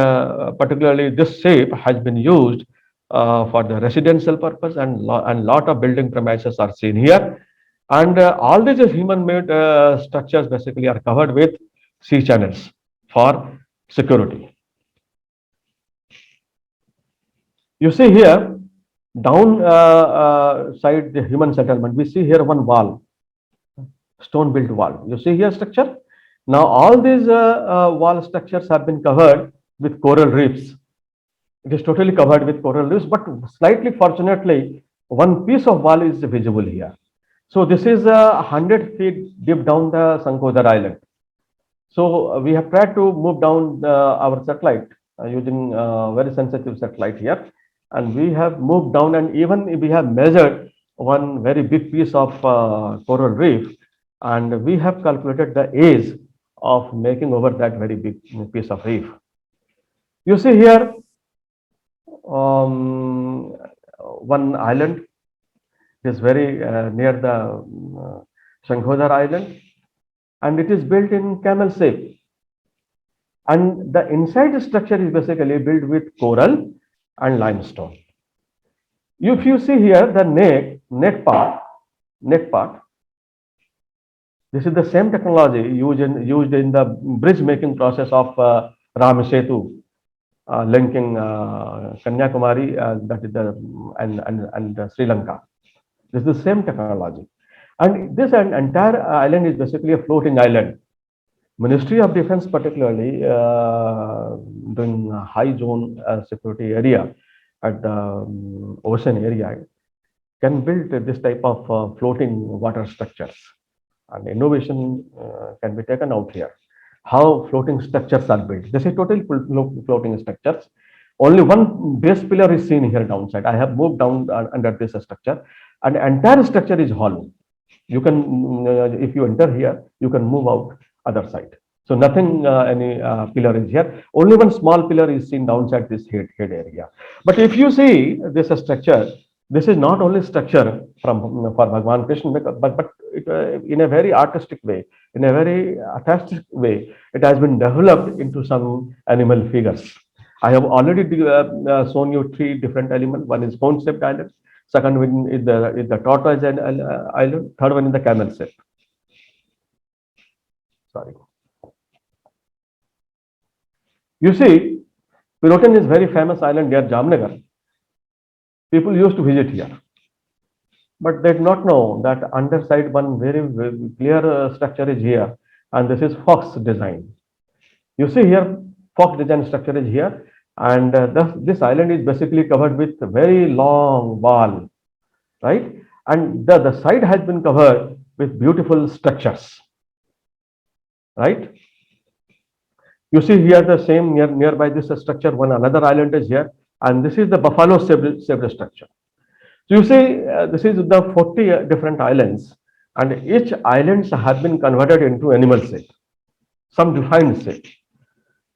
particularly this shape has been used for the residential purpose, and lot of building premises are seen here. And all these human-made structures basically are covered with sea channels for security. You see here down side the human settlement. We see here one wall, stone built wall. You see here structure. Now all these wall structures have been covered with coral reefs. It is totally covered with coral reefs, but slightly fortunately one piece of wall is visible here. So this is 100 feet deep down the Shankodar Island. So we have tried to move down our satellite using very sensitive satellite here, and we have moved down, and even we have measured one very big piece of coral reef, and we have calculated the age of making over that very big piece of reef. You see here one island is very near the Shankodar Island, and it is built in camel shape. And the inside structure is basically built with coral and limestone. If you see here the neck part, this is the same technology used in the bridge making process of Ram Setu, linking Kanyakumari that is and Sri Lanka. This is the same technology, and this entire island is basically a floating island. Ministry of Defense, particularly doing a high zone security area at the ocean area, can build this type of floating water structures. And innovation can be taken out here. How floating structures are built. This is totally floating structures. Only one base pillar is seen here downside. I have moved down under this structure, and the entire structure is hollow. You can, if you enter here, you can move out other side. So nothing, any pillar is here. Only one small pillar is seen downside this head area. But if you see this structure, this is not only structure from for Bhagwan Krishna, but it, in a very artistic way, in a very artistic way, it has been developed into some animal figures. I have already shown you three different elements. One is cone-shaped island. Second one is the tortoise island. Third one is the camel shape. Sorry. You see, Pirotan is very famous island near Jamnagar. People used to visit here, but they did not know that underside one very clear structure is here, and this is fox design. You see here, fox design structure is here, and this island is basically covered with a very long wall, right? And the side has been covered with beautiful structures, right? You see here the same nearby this structure, one another island is here, and this is the buffalo shaped structure. So you see, this is the 40 different islands, and each islands have been converted into animal shape, some defined shape.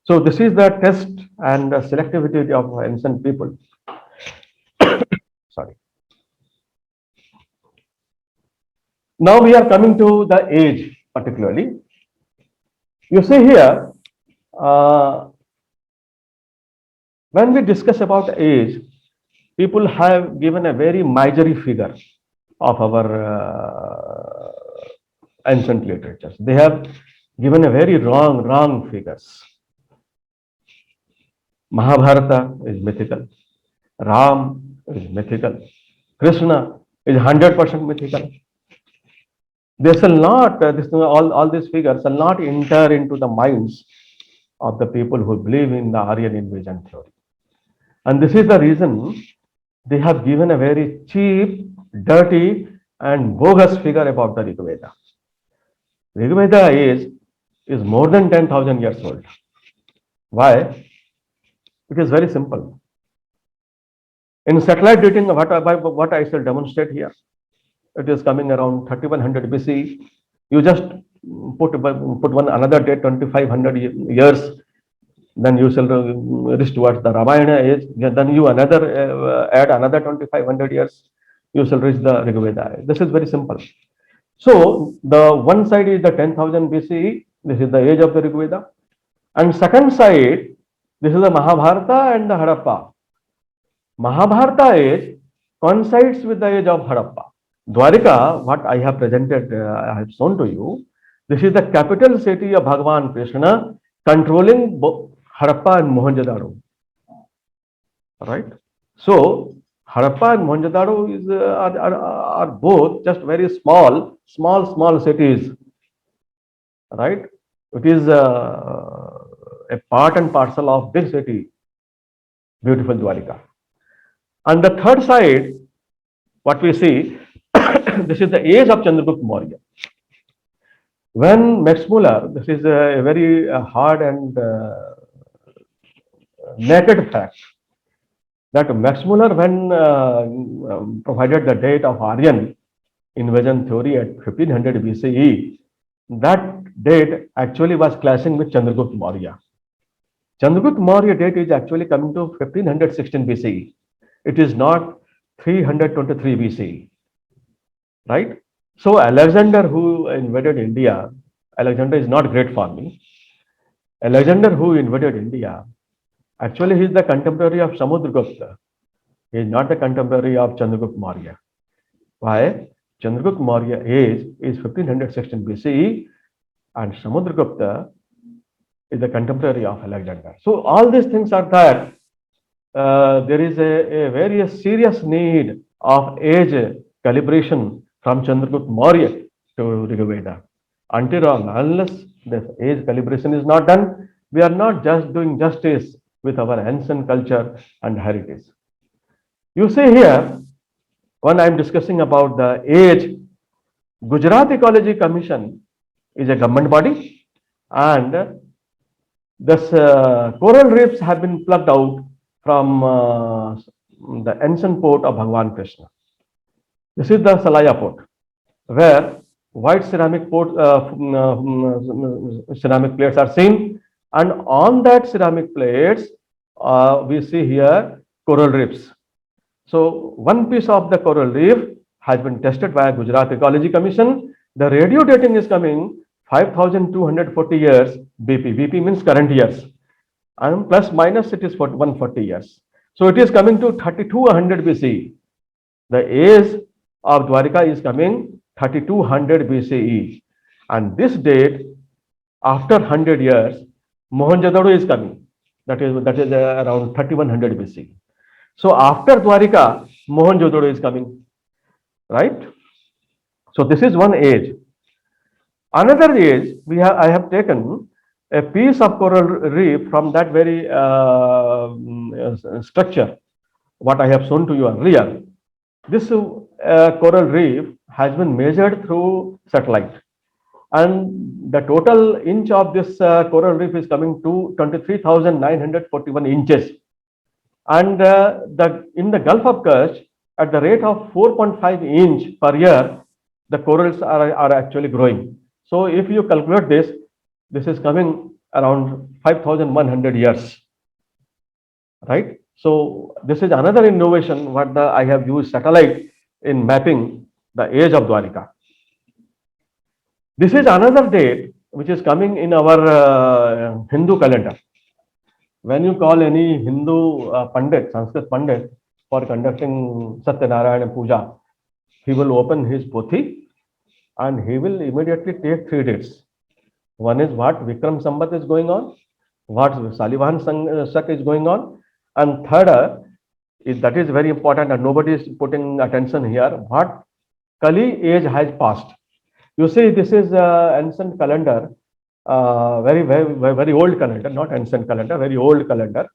So this is the test and the selectivity of ancient people. Sorry. Now we are coming to the age particularly. You see here, when we discuss about age, people have given a very miserly figure of our ancient literatures. They have given a very wrong figures. Mahabharata is mythical. Ram is mythical. Krishna is 100% mythical. They shall not, all these figures shall not enter into the minds of the people who believe in the Aryan invasion theory. And this is the reason they have given a very cheap, dirty, and bogus figure about the Rig Veda. Rig Veda is more than 10,000 years old. Why? It is very simple. In satellite dating, what I shall demonstrate here, it is coming around 3100 BC. You just put one another date, 2500 years, then you shall reach towards the Ramayana age. Then you add another 2500 years, you shall reach the Rig Veda age. This is very simple. So the one side is the 10,000 BCE. This is the age of the Rig Veda, and second side, this is the Mahabharata and the Harappa. Mahabharata age coincides with the age of Harappa. Dwarika, what I have presented, I have shown to you, this is the capital city of Bhagavan Krishna controlling Harappa and Mohenjo-daro. Right? So, Harappa and Mohenjo-daro are both just very small cities. Right? It is a part and parcel of big city, beautiful Dwarika. On the third side, what we see, this is the age of Chandragupta Maurya. When Max Muller, this is a very hard and naked fact, that Max Muller, when provided the date of Aryan invasion theory at 1500 BCE, that date actually was clashing with Chandragupta Maurya. Chandragupta Maurya date is actually coming to 1516 BCE. It is not 323 BCE, right? So Alexander, who invaded India, Alexander is not great for me. Alexander, who invaded India, actually he is the contemporary of Samudragupta. He is not the contemporary of Chandragupta Maurya. Why? Chandragupta Maurya age is 1516 BCE, and Samudragupta is the contemporary of Alexander. So all these things are there. There is a very serious need of age calibration from Chandragupta Maurya to Rig Veda. Until unless this age calibration is not done, we are not just doing justice with our ancient culture and heritage. You see here, when I am discussing about the age, Gujarat Ecology Commission is a government body, and this coral reefs have been plucked out from the ancient port of Bhagwan Krishna. This is the Salaya port, where white ceramic plates are seen, and on that ceramic plates, we see here coral reefs. So one piece of the coral reef has been tested by Gujarat Ecology Commission. The radio dating is coming 5,240 years BP. BP means current years, and plus minus it is for 140 years. So it is coming to 3200 BCE. The age of Dwarika is coming 3200 BCE, and this date, after 100 years, Mohenjo-daro is coming. That is around 3100 BC. So after Dwarika, Mohenjo-daro is coming, right? So this is one age. Another age, I have taken a piece of coral reef from that very structure, what I have shown to you earlier. This coral reef has been measured through satellite, and the total inch of this coral reef is coming to 23,941 inches. And in the Gulf of Kutch, at the rate of 4.5 inch per year, the corals are actually growing. So if you calculate this, this is coming around 5,100 years, right? So this is another innovation what I have used satellite in mapping the age of Dwarika. This is another date which is coming in our Hindu calendar. When you call any Hindu Pandit, Sanskrit Pandit, for conducting Satyanarayana Puja, he will open his pothi and he will immediately take 3 dates. One is what Vikram Sambat is going on, what Salivan Sak is going on, and third that is very important and nobody is putting attention here, what Kali age has passed. You see, this is ancient calendar, very old calendar, not ancient calendar, very old calendar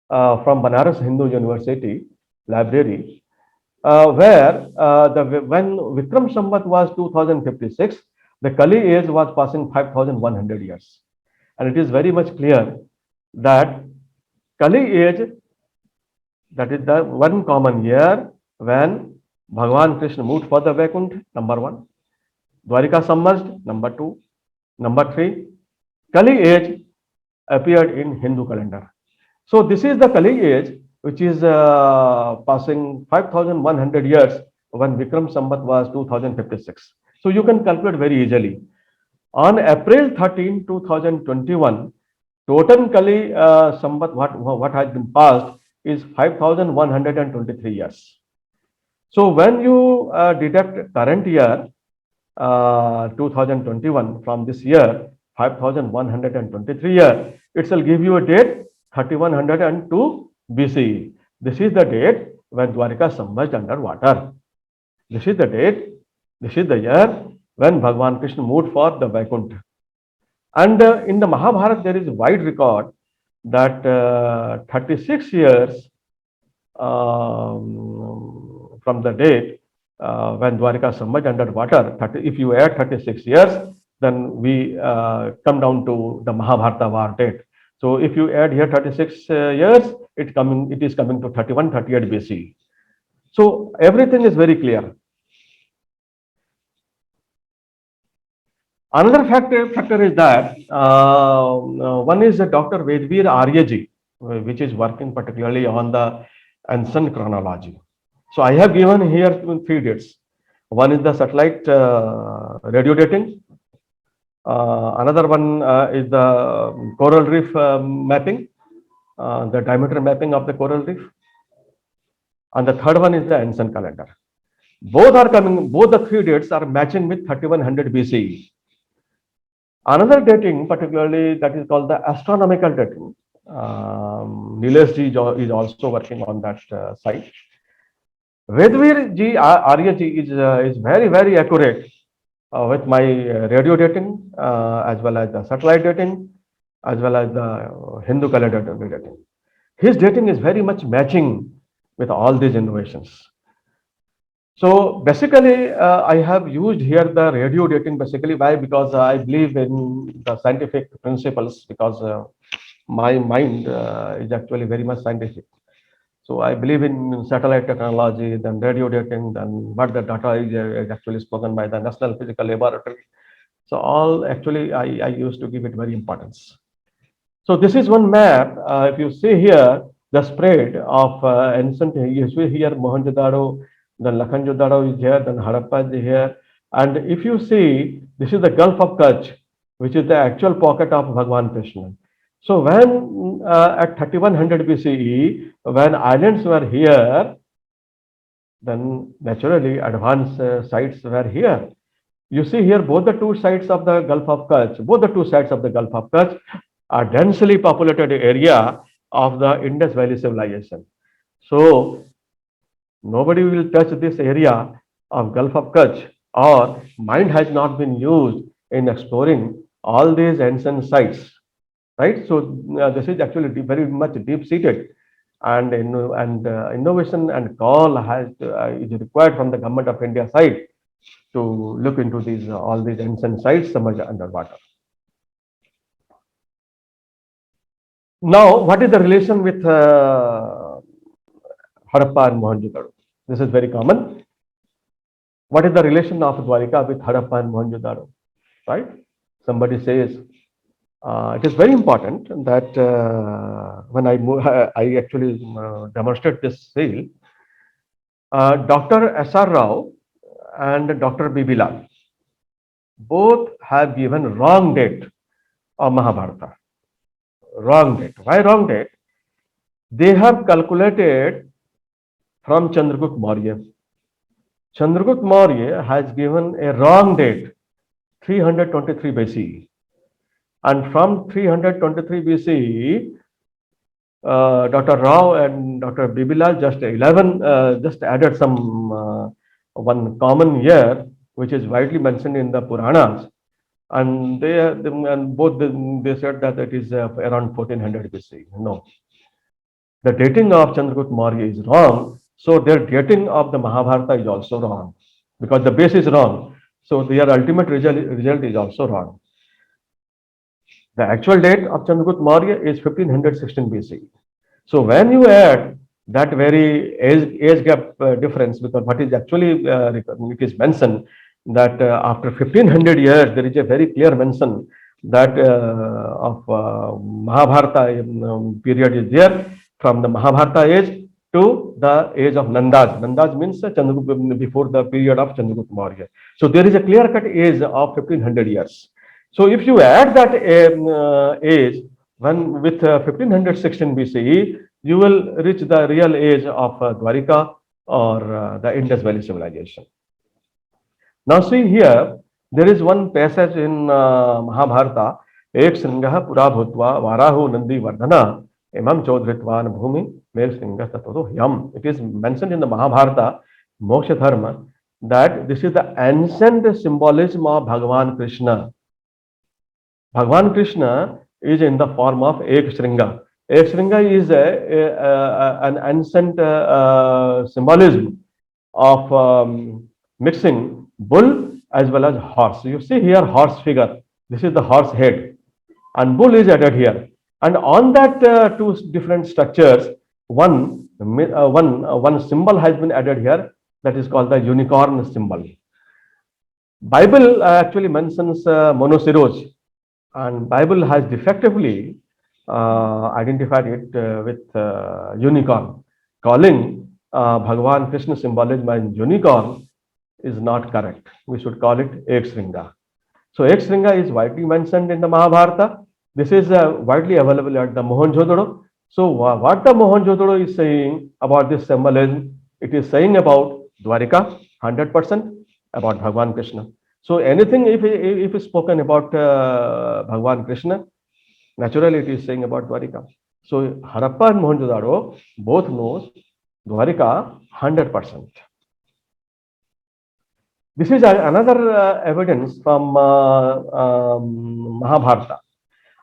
from Banaras Hindu University library, where when Vikram Samvat was 2056, the Kali age was passing 5,100 years. And it is very much clear that Kali age, that is the one common year when Bhagwan Krishna moved for the Vaikuntha, number 1. Dwarika submerged, number 2. Number 3, Kali age appeared in Hindu calendar. So this is the Kali age which is passing 5,100 years when Vikram Samvat was 2056. So you can calculate very easily. On April 13, 2021, total Kali Samvat what has been passed is 5,123 years. So when you deduct current year 2021 from this year 5,123 year, it will give you a date 3102 BCE. This is the date when Dwarika submerged under water. This is the date, this is the year when Bhagwan Krishna moved for the Vaikuntha. And in the Mahabharata there is a wide record that 36 years from the date when Dwarika submerged under water, if you add 36 years, then we come down to the Mahabharata war date. So if you add here 36 years, it is coming to 3138 BC. So everything is very clear. Another factor is that one is Dr. Vedveer Aryaji, which is working particularly on the ancient chronology. So I have given here 3 dates. One is the satellite radio dating. Another one is the coral reef mapping, the diameter mapping of the coral reef. And the third one is the ancient calendar. Both are coming, both the 3 dates are matching with 3100 BCE. Another dating, particularly that is called the astronomical dating. Nilesh ji is also working on that site. Vedveer ji Arya ji is very accurate with my radio dating, as well as the satellite dating, as well as the Hindu calendar dating. His dating is very much matching with all these innovations. So basically, I have used here the radio dating basically. Why? Because I believe in the scientific principles, because my mind is actually very much scientific. So I believe in satellite technology, then radio dating, then what the data is actually spoken by the National Physical Laboratory. So all actually I used to give it very importance. So this is one map. If you see here, the spread of ancient, you see here Mohenjo-daro, then Lakhanjo-daro is here, then Harappa is here. And if you see, this is the Gulf of Kutch, which is the actual pocket of Bhagwan Krishna. So when at 3100 BCE, when islands were here, then naturally advanced sites were here. You see here both the two sides of the Gulf of Kutch, both the two sides of the Gulf of Kutch are densely populated area of the Indus Valley civilization. So nobody will touch this area of Gulf of Kutch, or mind has not been used in exploring all these ancient sites, right? So this is actually very much deep seated, and innovation and call is required from the government of India side to look into these all these ancient sites submerged underwater. Now, what is the relation with Harappa and Mohenjo-daro? This is very common. What is the relation of Dwarika with Harappa and Mohenjo-daro? Right? Somebody says it is very important that when I actually demonstrate this sale, Dr. S.R. Rao and Dr. B.B. Lal both have given wrong date of Mahabharata. Wrong date. Why wrong date? They have calculated from Chandragupta Maurya. Chandragupta Maurya has given a wrong date, 323 BCE. And from 323 BCE, Dr. Rao and Dr. Bibilal just added some one common year, which is widely mentioned in the Puranas, and they said that it is around 1400 BC. No, the dating of Chandragupta Maurya is wrong. So their dating of the Mahabharata is also wrong, because the base is wrong. So their ultimate result is also wrong. The actual date of Chandragupta Maurya is 1516 BC. So when you add that very age gap difference, because what is actually it is mentioned that after 1500 years there is a very clear mention that of Mahabharata period is there, from the Mahabharata age to the age of Nandas. Nandas means Chandragupta, before the period of Chandragupta Maurya. So there is a clear cut age of 1500 years. So if you add that age when with 1516 BCE, you will reach the real age of Dwarika or the Indus Valley civilization. Now see here, there is one passage in Mahabharata, Ek Sringah Pura Bhutva Varahu Nandi Vardhana Imam Chodritvan Bhumi Mer Sringah Tatodo Yam. It is mentioned in the Mahabharata, Moksha Dharma, that this is the ancient symbolism of Bhagavan Krishna. Bhagavan Krishna is in the form of Ek Shringa. Ek Shringa is an ancient symbolism of mixing bull as well as horse. You see here horse figure. This is the horse head, and bull is added here. And on that two different structures, one symbol has been added here, that is called the unicorn symbol. Bible actually mentions monoceros, and Bible has defectively identified it with unicorn. Calling Bhagavan Krishna symbolism as unicorn is not correct. We should call it Ek Shringa. So Ek Shringa is widely mentioned in the Mahabharata. This is widely available at the Mohenjo-daro. So what the Mohenjo-daro is saying about this symbolism, it is saying about Dwarika 100%, about Bhagavan Krishna. So anything if is spoken about Bhagavan Krishna, naturally it is saying about Dwarika. So Harappa and Mohenjo-daro both knows Dwarika 100%. This is another evidence from Mahabharata.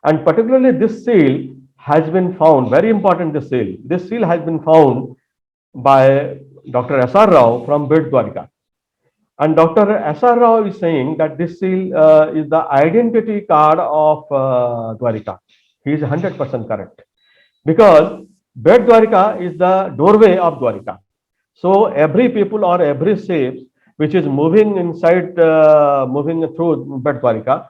And particularly this seal has been found, very important this seal. This seal has been found by Dr. S.R. Rao from Bet Dwarka. And Dr. S.R. Rao is saying that this seal is the identity card of Dwarika. He is 100% correct. Because Bet Dwarika is the doorway of Dwarika. So every people or every shape which is moving inside, moving through Bet Dwarika,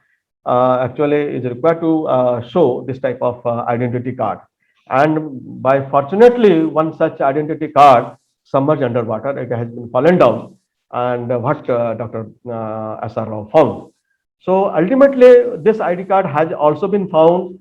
actually is required to show this type of identity card. And by fortunately, one such identity card submerged underwater, it has been fallen down, and what Dr. S.R. Rao found. So ultimately, this ID card has also been found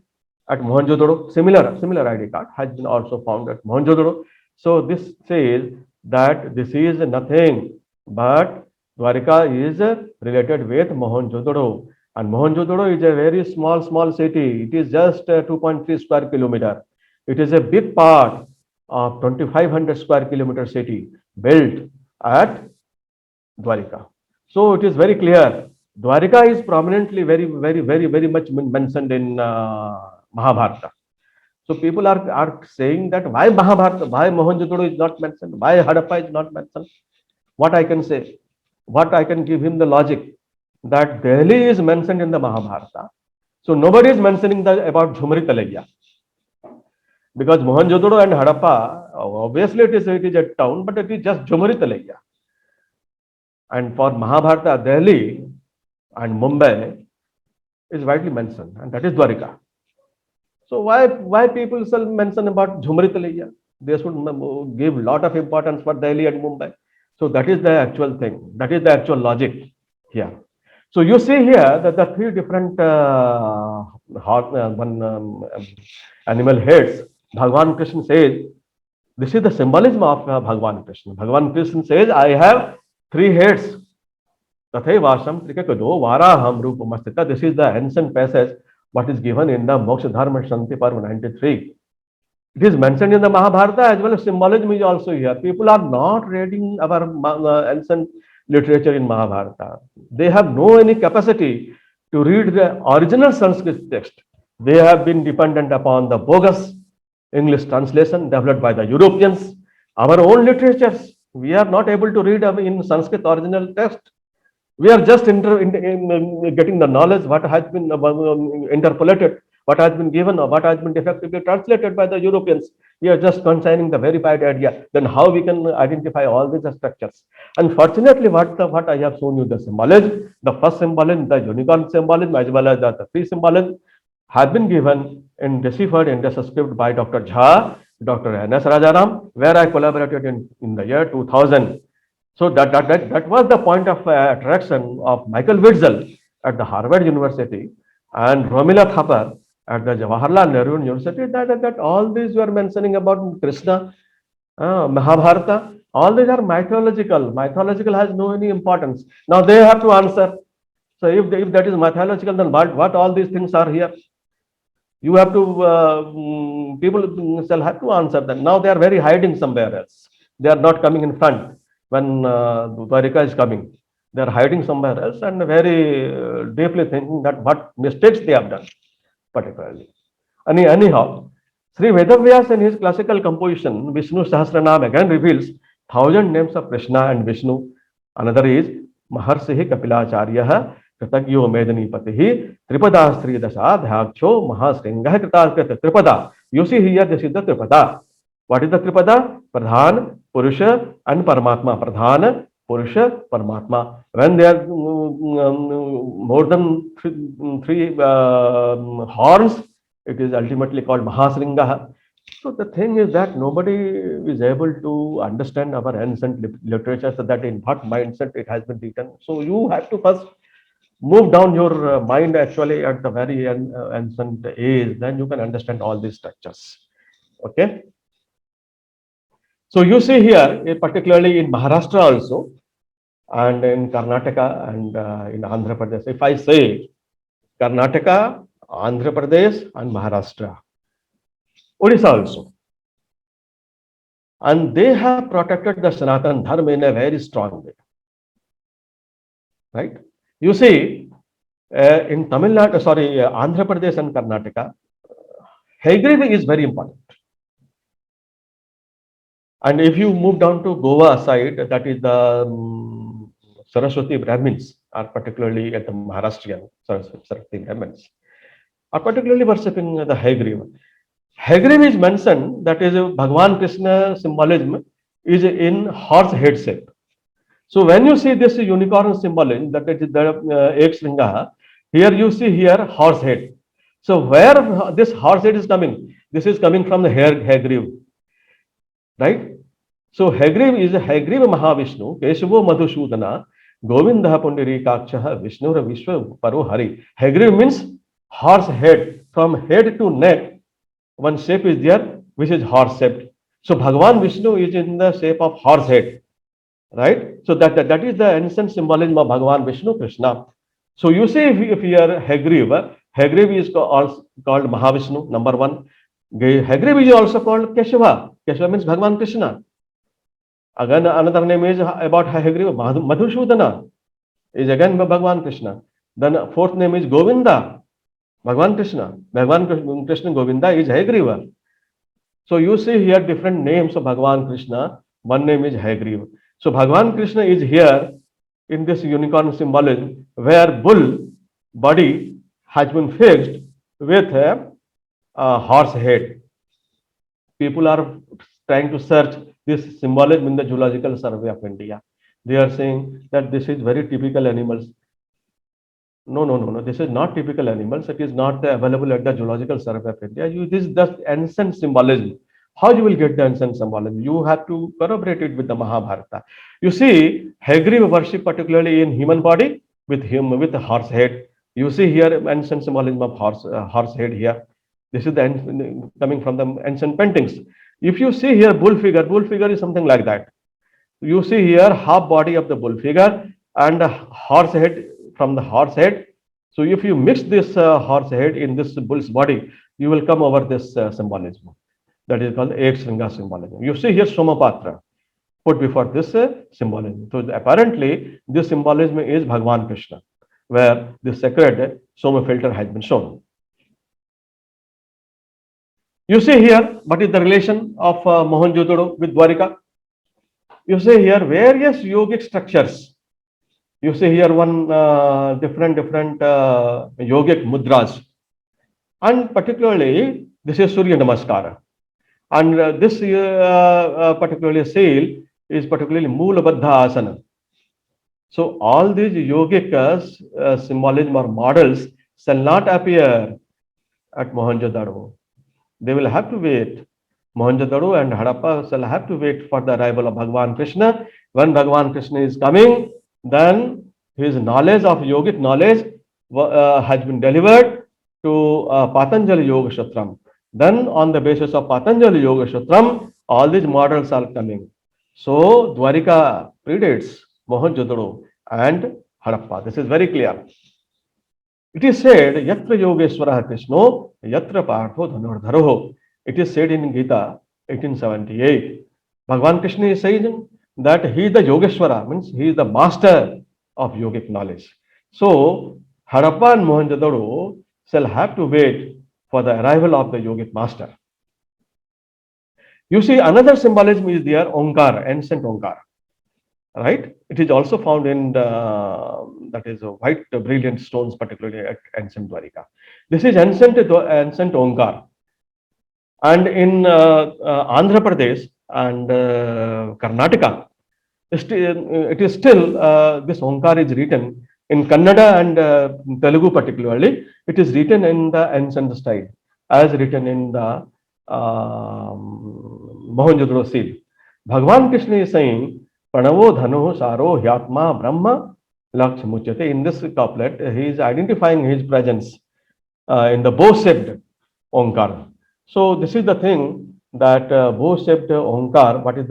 at Mohenjo-daro. Similar ID card has been also found at Mohenjo-daro. So this says that this is nothing but Dwarika is related with Mohenjo-daro. And Mohenjo-daro is a very small city. It is just 2.3 square kilometer. It is a big part of 2,500 square kilometer city built at Dwarika. So it is very clear. Dwarika is prominently very much mentioned in Mahabharata. So people are saying that why Mahabharata, why Mohenjo-daro is not mentioned, why Harappa is not mentioned. What I can say, what I can give him the logic that Delhi is mentioned in the Mahabharata. So nobody is mentioning about Jhumri Talaiya. Because Mohenjo-daro and Harappa, obviously it is a town, but it is just Jhumri Talaiya. And for Mahabharata, Delhi and Mumbai is widely mentioned, and that is Dwarika. So why people shall mention about Jhumri Talaiya? They should give lot of importance for Delhi and Mumbai. So that is the actual thing. That is the actual logic here. So you see here that the three different animal heads. Bhagwan Krishna says, this is the symbolism of Bhagwan Krishna. Bhagwan Krishna says, I have three heads. Tathevasam Trikakado Varaham Rupamastita. This is the ancient passage what is given in the Moksha Dharma Shanti Parva 93. It is mentioned in the Mahabharata as well as symbolism is also here. People are not reading our ancient literature in Mahabharata. They have no any capacity to read the original Sanskrit text. They have been dependent upon the bogus English translation developed by the Europeans. Our own literatures, we are not able to read in Sanskrit original text. We are just getting the knowledge what has been interpolated, what has been given, or what has been defectively translated by the Europeans. We are just consigning the verified idea. Then how we can identify all these structures? Unfortunately, what I have shown you the symbolism, the first symbolism, the unicorn symbolism, as well as the three symbolism, have been given and deciphered in the script by Dr. Jha, Dr. N.S. Rajaram, where I collaborated in the year 2000. So that was the point of attraction of Michael Witzel at the Harvard University and Romila Thapar at the Jawaharlal Nehru University, that all these were mentioning about Krishna, Mahabharata, all these are mythological. Mythological has no any importance. Now they have to answer. So if that is mythological, then what all these things are here? You have to, people shall have to answer them. Now they are very hiding somewhere else. They are not coming in front when Dwarika is coming. They are hiding somewhere else and very deeply thinking that what mistakes they have done, particularly. Anyhow, Sri Vedavyas in his classical composition, Vishnu Sahasranam again reveals 1,000 names of Krishna and Vishnu. Another is Maharsihi Kapilacharya Kritagyo Medhanipatihi Tripada Sri Dasa Dhyaksho Mahasringah Krita Tripada. You see here, this is the Tripada. What is the Tripada? Pradhan, Purusha and Paramatma. Pradhan, Purusha, Paramatma. When there are more than three horns, it is ultimately called Mahasringaha. So the thing is that nobody is able to understand our ancient literature, so that in what mindset it has been written. So you have to first move down your mind actually at the very ancient age, then you can understand all these structures. Okay. So you see here, particularly in Maharashtra also, and in Karnataka and in Andhra Pradesh. If I say Karnataka, Andhra Pradesh and Maharashtra, Odisha also, and they have protected the Sanatan Dharma in a very strong way. right? You see, in Tamil Nadu, sorry, Andhra Pradesh and Karnataka, Haigreve is very important. And if you move down to Goa side, that is the Saraswati Brahmins, are particularly at the Maharashtrian Saraswati Brahmins, are particularly worshipping the Haigreve. Haigreve is mentioned, that is Bhagwan Krishna symbolism is in horse head shape. So when you see this unicorn symbolism, that is the Ekshringa, here you see here horse head. So where this horse head is coming? This is coming from the Haigreve, right? So Haigreve is Haigreve Mahavishnu, Keshavo Madhusudana, Govinda Pundarikaksha, Vishnu Vishwa Paro Hari. Haigreve means horse head, from head to neck, one shape is there, which is horse shaped. So Bhagavan Vishnu is in the shape of horse head, right? So that is the ancient symbolism of Bhagavan Vishnu Krishna. So you see, if you are Haigreve, Haigreve is also called Mahavishnu, number one. Haigreve is also called Keshava. Keshava means Bhagavan Krishna. Again, another name is about Haigreve, Madhusudana is again Bhagavan Krishna. Then fourth name is Govinda, Bhagavan Krishna. Bhagavan Krishna Govinda is Haigreve. So you see here different names of Bhagavan Krishna. One name is Haigreve. So Bhagavan Krishna is here in this unicorn symbolism, where bull body has been fixed with a horse head. People are trying to search this symbolism in the Zoological Survey of India. They are saying that this is very typical animals. No. This is not typical animals. It is not available at the Zoological Survey of India. This is the ancient symbolism. How you will get the ancient symbolism? You have to corroborate it with the Mahabharata. You see, Haigreve worship particularly in human body with a horse head. You see here ancient symbolism of horse head here. This is the coming from the ancient paintings. If you see here bull figure is something like that. You see here half body of the bull figure and a horse head from the horse head. So if you mix this horse head in this bull's body, you will come over this symbolism. That is called Ekshringa symbolism. You see here Somapatra put before this symbolism. So apparently this symbolism is Bhagavan Krishna, where the sacred Soma filter has been shown. You see here what is the relation of Mohenjo-daro with Dwarika. You see here various yogic structures. You see here one different yogic mudras, and particularly this is Surya Namaskara, and this particularly seal is particularly Moola Baddha Asana. So all these yogic symbolism or models shall not appear at Mohenjo-daro. They will have to wait. Mohenjo-daro and Harappa shall have to wait for the arrival of Bhagavan Krishna. When Bhagavan Krishna is coming, then his knowledge of yogic knowledge has been delivered to Patanjali Yoga Sutram. Then on the basis of Patanjali Yoga Sutram, all these models are coming. So Dwarika predates Mohenjo-daro and Harappa. This is very clear. It is said, Yatra Yogeshwara Krishno, Yatra Partho Dhanurdharoho. It is said in Gita 1878. Bhagavan Krishna is saying that he is the Yogeshwara, means he is the master of yogic knowledge. So Harappa and Mohenjo-daro shall have to wait for the arrival of the yogic master. You see, another symbolism is there, Omkar, ancient Omkar. Right? It is also found in that is white brilliant stones, particularly at ancient Dwarika. This is ancient Omkar. And in Andhra Pradesh and Karnataka, it is still this Omkar is written in Kannada and Telugu particularly. It is written in the ancient style, as written in the Mohenjo-daro seal. Bhagavan Krishna is saying, Pranavo Dhano Saro Hyatma Brahma Lakshmuchyate. In this couplet, he is identifying his presence in the bow-shaped Omkar. So this is the thing that bow-shaped Omkar. What is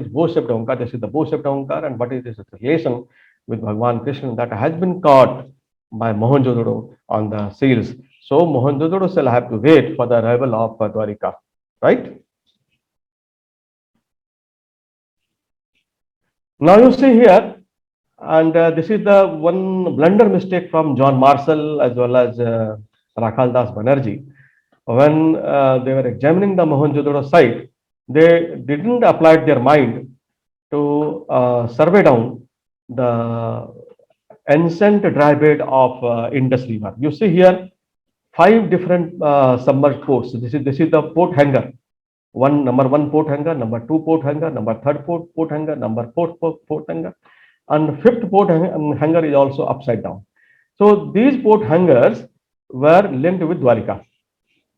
bow-shaped Omkar? This is the bow-shaped Omkar, and what is this relation with Bhagavan Krishna that has been caught by Mohenjo-daro on the seals. So Mohenjo-daro shall have to wait for the arrival of Dwarika, right? Now you see here And this is the one blunder mistake from John Marshall as well as Rakhal Das Banerjee. When they were examining the Mohenjo-daro site, they didn't apply their mind to survey down the ancient dry bed of Indus River. You see here five different submerged ports. This is the port hanger. Number one port hanger, number two port hanger, number third port hanger, number fourth port hanger, and fifth hanger is also upside down. So these port hangers were linked with Dwarika.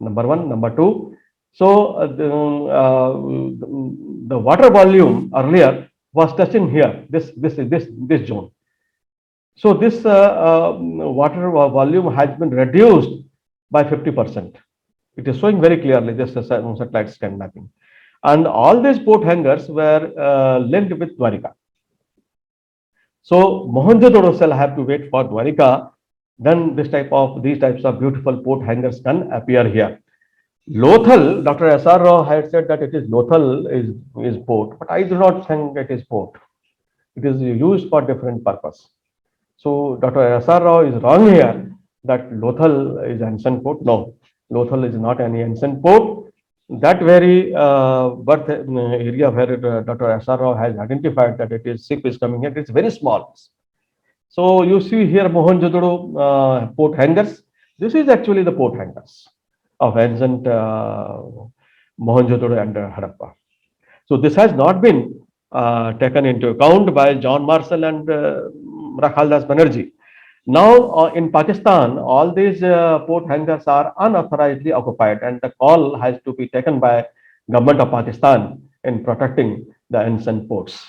Number one, number two. So the water volume earlier was touching here. This zone. So this water volume has been reduced by 50%. It is showing very clearly this satellite scan mapping. And all these port hangers were linked with Dwarika. So Mohenjo-daro shall have to wait for Dwarika, then these types of beautiful port hangers can appear here. Lothal, Dr. S.R. Rao had said that it is Lothal is port, but I do not think it is port. It is used for different purpose. So Dr. S.R. Rao is wrong here that Lothal is ancient port. No, Lothal is not any ancient port. That very birth area where Dr. S.R. Rao has identified that it is ship is coming here, it's very small. So you see here Mohenjo-daro port hangers. This is actually the port hangers of ancient Mohenjo-daro and Harappa. So this has not been taken into account by John Marshall and Rakhal Das Banerjee. Now in Pakistan, all these port hangers are unauthorizedly occupied, and the call has to be taken by government of Pakistan in protecting the ancient ports.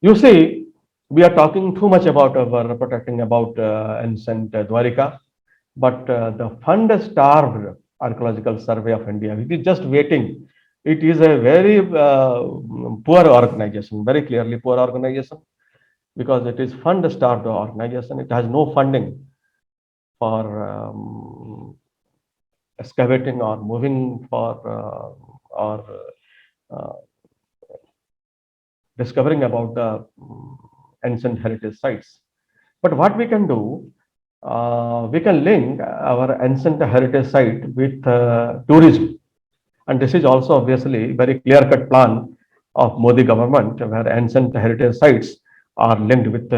You see, we are talking too much about protecting about ancient Dwarika, but the fund-starved Archaeological Survey of India, it is just waiting. It is a very poor organization, very clearly poor organization, because it is fund-starved organization. It has no funding for excavating or moving for or discovering about the ancient heritage sites. But what we can do, we can link our ancient heritage site with tourism. And this is also obviously very clear-cut plan of Modi government, where ancient heritage sites are linked with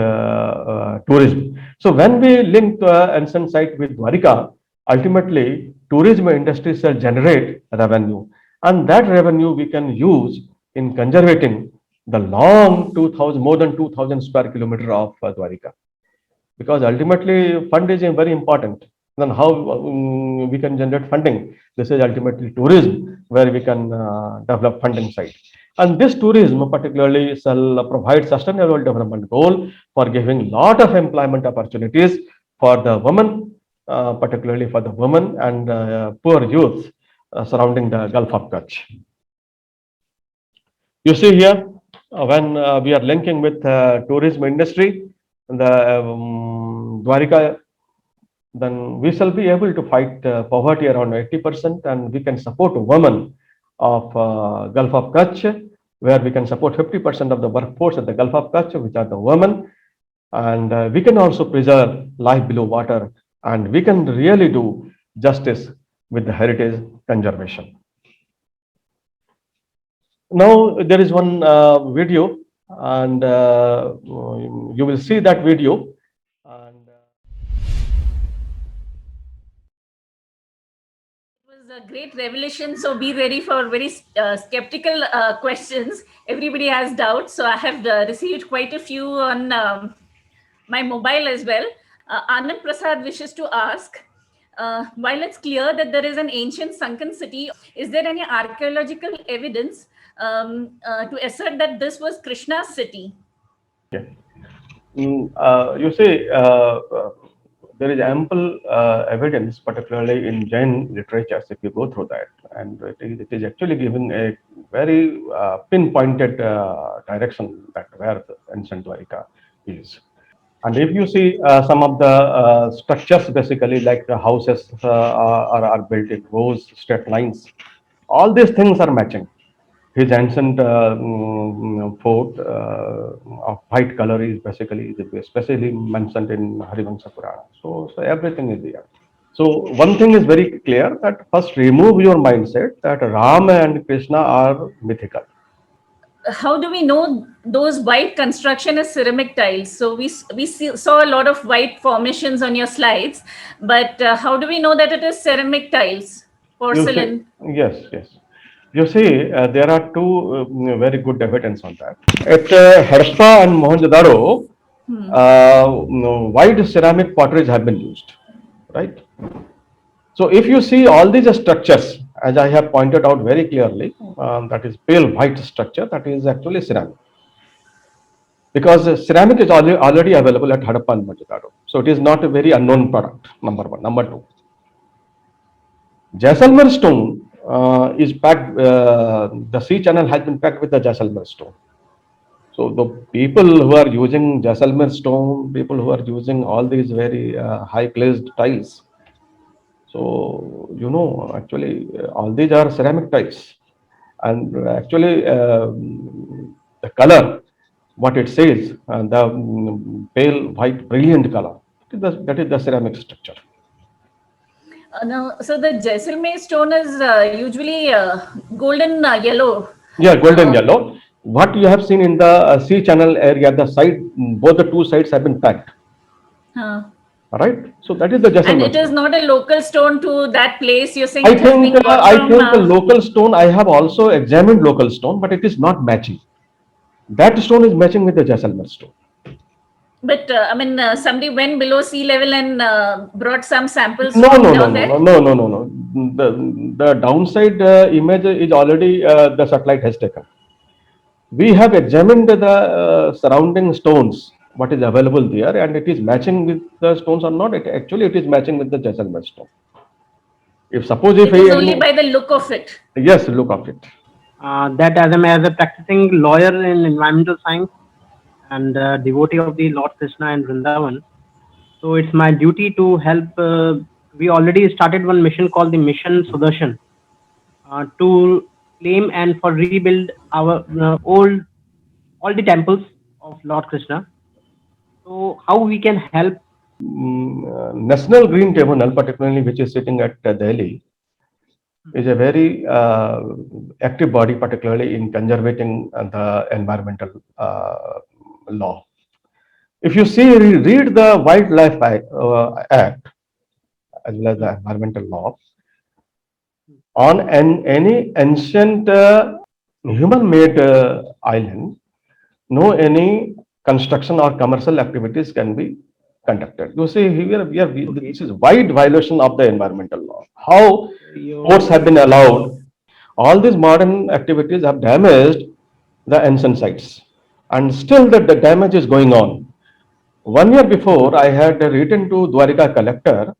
tourism. So when we link ancient site with Dwarika, ultimately tourism industry shall generate revenue, and that revenue we can use in conserving the long more than 2,000 square kilometer of Dwarika, because ultimately fund is very important. Then how we can generate funding? This is ultimately tourism, where we can develop funding site. And this tourism particularly shall provide sustainable development goal for giving lot of employment opportunities for the women, particularly for the women and poor youth surrounding the Gulf of Kutch. You see here, when we are linking with tourism industry, the Dwarika, then we shall be able to fight poverty around 80%, and we can support women of Gulf of Kutch, where we can support 50% of the workforce at the Gulf of Kutch, which are the women, and we can also preserve life below water, and we can really do justice with the heritage conservation. Now there is one video, and you will see that video. And It was a great revelation. So be ready for very skeptical questions. Everybody has doubts. So I have received quite a few on my mobile as well. Anand Prasad wishes to ask, while it's clear that there is an ancient sunken city, is there any archaeological evidence to assert that this was Krishna's city? okay. You see, there is ample evidence, particularly in Jain literatures, if you go through that, and it is actually giving a very pinpointed direction that where the ancient Dwarika is. And if you see some of the structures, basically like the houses are built in rows, straight lines, all these things are matching. his ancient fort of white color is basically especially mentioned in Harivansa Purana. So everything is there. So one thing is very clear that first remove your mindset that Ram and Krishna are mythical. How do we know those white construction is ceramic tiles? So saw a lot of white formations on your slides, but how do we know that it is ceramic tiles, You see, porcelain? yes. You see, there are two very good evidence on that. At Harappa and Mohenjo-daro, white ceramic potteries have been used, right? So if you see all these structures, as I have pointed out very clearly, that is pale white structure, that is actually ceramic. Because ceramic is already available at Harappa and Mohenjo-daro. So it is not a very unknown product, number one. Number two, Jaisalmer stone is packed, the sea channel has been packed with the Jaisalmer stone. So the people who are using Jaisalmer stone, people who are using all these very high glazed tiles, so actually all these are ceramic tiles, and actually the color, what it says, the pale white brilliant color, that is the ceramic structure. No, so the Jaisalmer stone is usually golden yellow. Yeah, golden yellow. What you have seen in the sea channel area, the side, both the two sides have been packed. Right. So that is the And Jaisalmer it is stone. not a local stone to that place. You're saying I it has think been got I from. think the local stone. I have also examined local stone, but it is not matching. That stone is matching with the Jaisalmer stone. But I mean, somebody went below sea level and brought some samples No, from no, no, down no, there. no, no, no, no. The downside image is already the satellite has taken. We have examined the surrounding stones, what is available there, and it is matching with the stones or not. It is matching with the Jaisalmer stone. If suppose if It is only by the look of it. yes, look of it. That as a practicing lawyer in environmental science and devotee of the Lord Krishna and Vrindavan, so it's my duty to help. We already started one mission called the Mission Sudarshan to claim and for rebuild our all the temples of Lord Krishna. So how we can help? National Green Tribunal, particularly which is sitting at Delhi, is a very active body, particularly in conserving the environmental law. If you see, read the Wildlife Act as well as the environmental law on any ancient human-made island, no any construction or commercial activities can be conducted. You see, here this is wide violation of the environmental law. How ports have been allowed? All these modern activities have damaged the ancient sites, and still the damage is going on. 1 year before, I had written to Dwarika collector,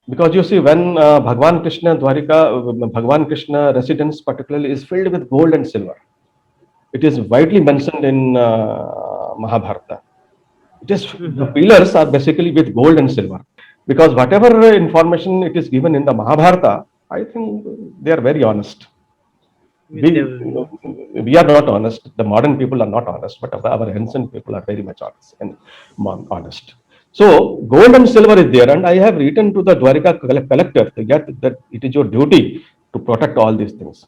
because you see, when Bhagwan Krishna Bhagwan Krishna residence particularly is filled with gold and silver. It is widely mentioned in Mahabharata. It is the pillars are basically with gold and silver, because whatever information it is given in the Mahabharata, I think they are very honest. We are not honest. The modern people are not honest, but our ancient people are very much honest and honest. So gold and silver is there, and I have written to the Dwarika collector that it is your duty to protect all these things.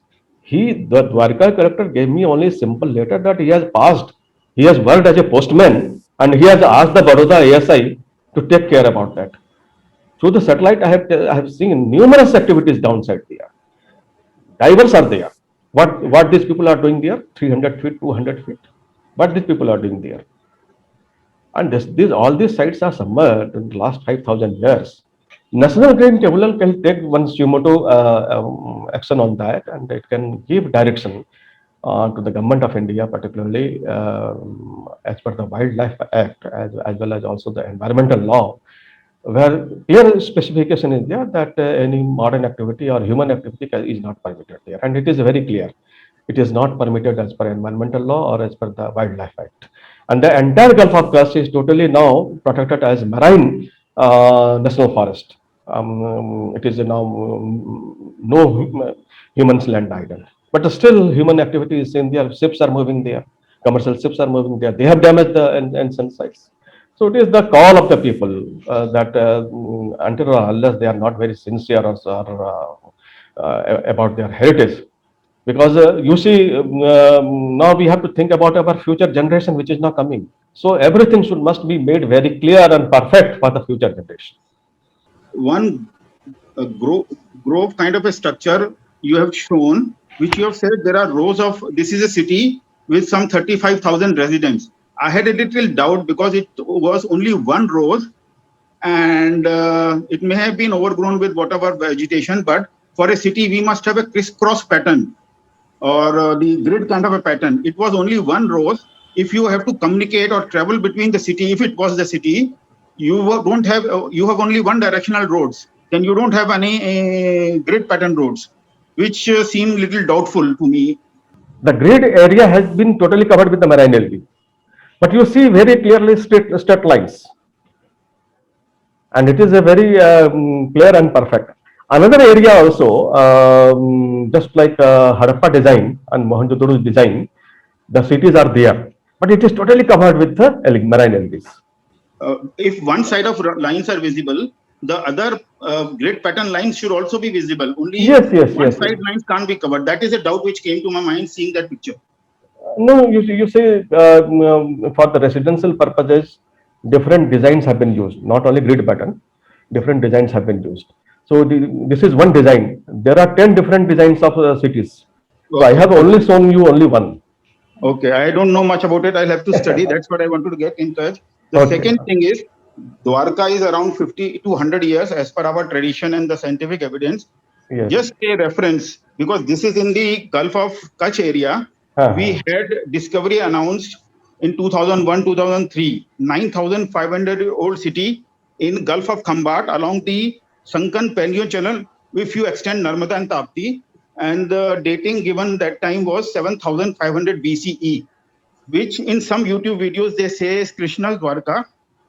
The Dwarika collector gave me only a simple letter that he has passed. He has worked as a postman, and he has asked the Baroda ASI to take care about that. Through the satellite, I have seen numerous activities downside there. Divers are there. What these people are doing there? 300 feet, 200 feet. What these people are doing there? And all these sites are submerged in the last 5,000 years. National Green Tribunal can take one sumoto action on that, and it can give direction to the government of India, particularly as per the Wildlife Act, as well as also the environmental law, where clear specification is there that any modern activity or human activity is not permitted there, and it is very clear. It is not permitted as per environmental law or as per the Wildlife Act. And the entire Gulf of Kutch is totally now protected as marine national forest. It is now no human's land island. But still, human activity is in there. Ships are moving there. Commercial ships are moving there. They have damaged the ancient sites. So it is the call of the people that until or unless they are not very sincere or about their heritage, because you see now we have to think about our future generation which is now coming. So everything should must be made very clear and perfect for the future generation. One grove kind of a structure you have shown, which you have said there are rows of, this is a city with some 35,000 residents. I had a little doubt because it was only one row, and it may have been overgrown with whatever vegetation, but for a city we must have a crisscross pattern or the grid kind of a pattern. It was only one row. If you have to communicate or travel between the city, if it was the city, don't have you have only one directional roads, then you don't have any grid pattern roads, which seem little doubtful to me. The grid area has been totally covered with the marine algae, but you see very clearly straight lines, and it is a very clear and perfect. Another area also, just like Harappa design and Mohenjo-daro design, the cities are there, but it is totally covered with the marine algae. If one side of lines are visible, the other grid pattern lines should also be visible. Only one side lines can't be covered. That is a doubt which came to my mind seeing that picture. No, you say for the residential purposes, different designs have been used, not only grid pattern, different designs have been used. So this is one design. There are 10 different designs of cities. So I have only shown you only one. Okay, I don't know much about it. I'll have to study. That's what I wanted to get in touch. The second thing is, Dwarka is around 50 to 100 years as per our tradition and the scientific evidence. Yes. Just a reference, because this is in the Gulf of Kutch area. We had discovery announced in 2001, 2003, 9,500-year-old city in Gulf of Khambat along the Sunken Paleo Channel, if you extend Narmada and Tapti, and the dating given that time was 7,500 BCE, which in some YouTube videos they say is Krishna's Dwarka,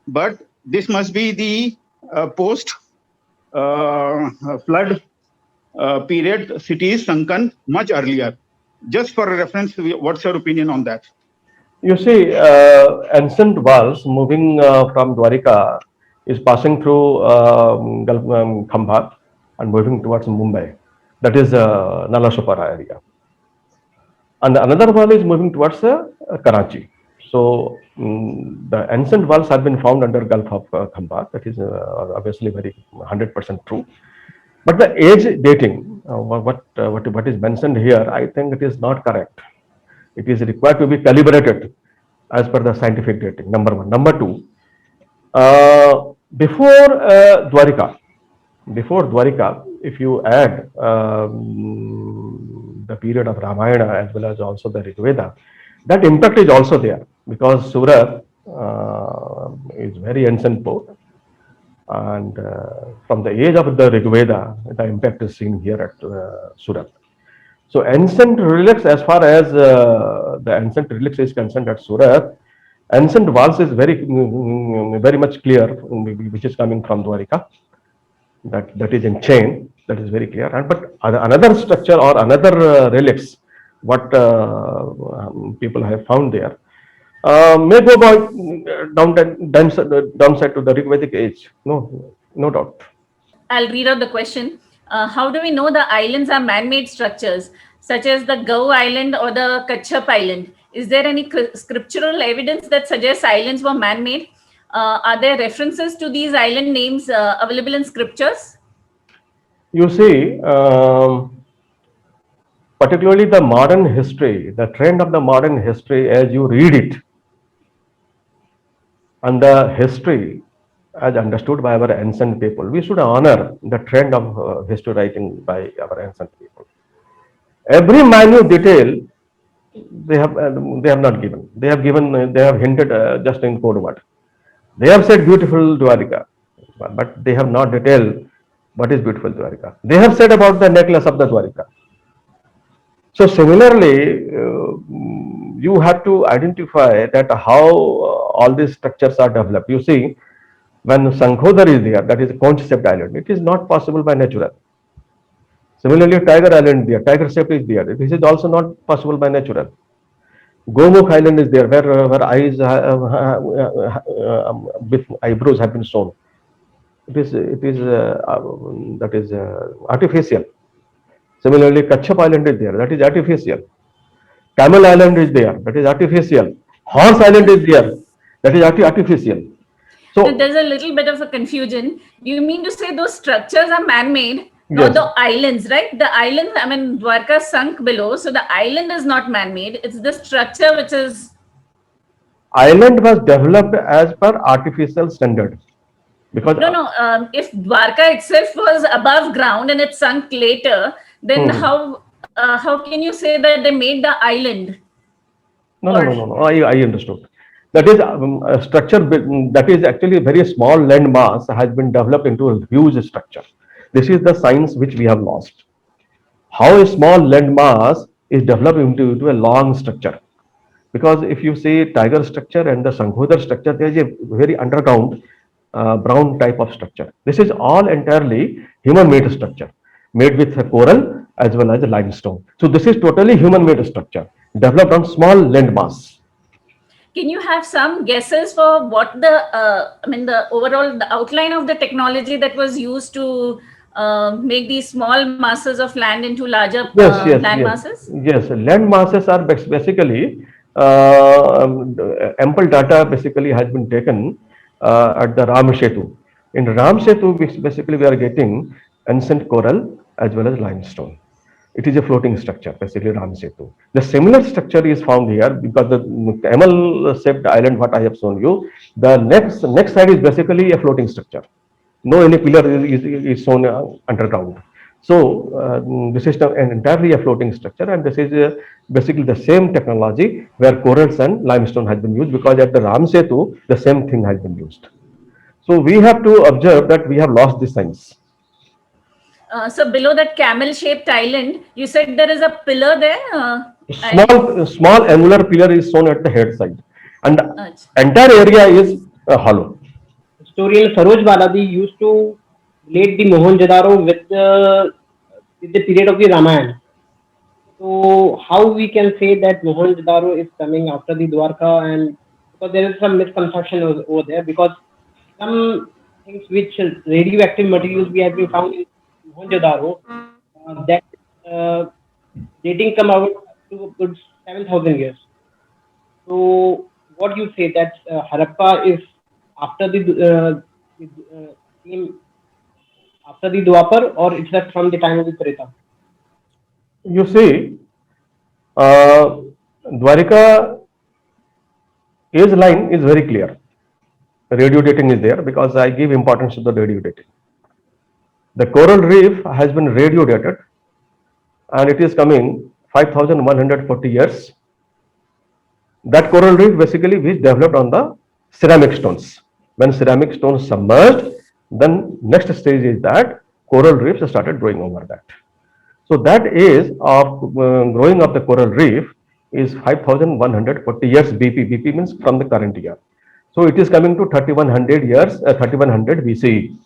but this must be the post flood period cities sunken much earlier. Just for a reference, what's your opinion on that? You see, ancient walls moving from Dwarika is passing through Khambat and moving towards Mumbai. That is Nalasopara area. And another wall is moving towards Karachi. So the ancient walls have been found under Gulf of Khambat. That is obviously very 100% true. But the age dating, what is mentioned here, I think it is not correct. It is required to be calibrated as per the scientific dating. Number one. Number two, before Dwarika, if you add the period of Ramayana as well as also the Rig Veda, that impact is also there, because Surat is very ancient port, and from the age of the Rig Veda, the impact is seen here at Surat. So ancient relics, as far as the ancient relics is concerned at Surat, ancient walls is very much clear, which is coming from Dwarika. That is in chain. That is very clear. And but another structure or another relics, what people have found there, may go downside to the Rig Vedic age. No doubt. I'll read out the question. How do we know the islands are man-made structures, such as the Gau Island or the Kachap Island? Is there any scriptural evidence that suggests islands were man-made? Are there references to these island names available in scriptures? You see, particularly the modern history, the trend of the modern history as you read it, and the history as understood by our ancient people, we should honor the trend of history writing by our ancient people. Every minute detail they have not given. They have hinted just in code word. They have said beautiful Dwarika, but they have not detailed what is beautiful Dwarika. They have said about the necklace of the Dwarika. So similarly, you have to identify that how all these structures are developed. You see, when Sankhodar is there, that is a concept island, it is not possible by natural. Similarly, Tiger Island there, Tiger Shape is there. This is also not possible by natural. Gomukh Island is there, where eyes with eyebrows have been shown. It is that is artificial. Similarly, Kachap Island is there, that is artificial. Camel Island is there, that is artificial. Horse Island is there, that is artificial. So There's a little bit of a confusion. You mean to say those structures are man-made, not yes, the islands, right? The island, I mean, Dwarka sunk below, so the island is not man-made. It's the structure which is. island was developed as per artificial standard because No. If Dwarka itself was above ground and it sunk later, then Hmm. how can you say that they made the island? no. I understood. That is a structure that is actually a very small land mass has been developed into a huge structure. This is the science which we have lost. How a small land mass is developed into a long structure. Because if you say tiger structure and the Shanghodar structure, there is a very underground brown type of structure. This is all entirely human-made structure, made with a coral as well as a limestone. So this is totally human-made structure, developed on small land mass. Can you have some guesses for what the overall the outline of the technology that was used to make these small masses of land into larger land masses? Yes, land masses are basically ample data basically has been taken at the Ram Setu. In Ram Setu, basically we are getting ancient coral as well as limestone. It is a floating structure, basically Ram Setu. The similar structure is found here because the camel-shaped island, what I have shown you, the next side is basically a floating structure. No any pillar is shown underground. So this is an entirely a floating structure, and this is basically the same technology where corals and limestone has been used, because at the Ram Setu the same thing has been used. So we have to observe that we have lost this science. So below that camel-shaped island, you said there is a pillar there. Small angular pillar is shown at the head side, and Achha. entire area is hollow. Historian Saroj Baladi used to relate the Mohenjo-daro with the period of the Ramayana. So how we can say that Mohenjo-daro is coming after the Dwarka, and because there is some misconception over there, because some things which radioactive materials we have been found in Mohenjo-daro, that dating come out to a good 7,000 years. So what you say that Harappa is after after the Dwapar, or it's that from the time of the Treta? You see, Dwarika age line is very clear. Radio dating is there because I give importance to the radio dating. The coral reef has been radio dated, and it is coming 5,140 years. That coral reef basically is developed on the ceramic stones. When ceramic stones submerged, then next stage is that coral reefs started growing over that. So that age of growing of the coral reef is 5,140 years BP. BP means from the current year. So it is coming to 3,100 years, 3,100 BCE.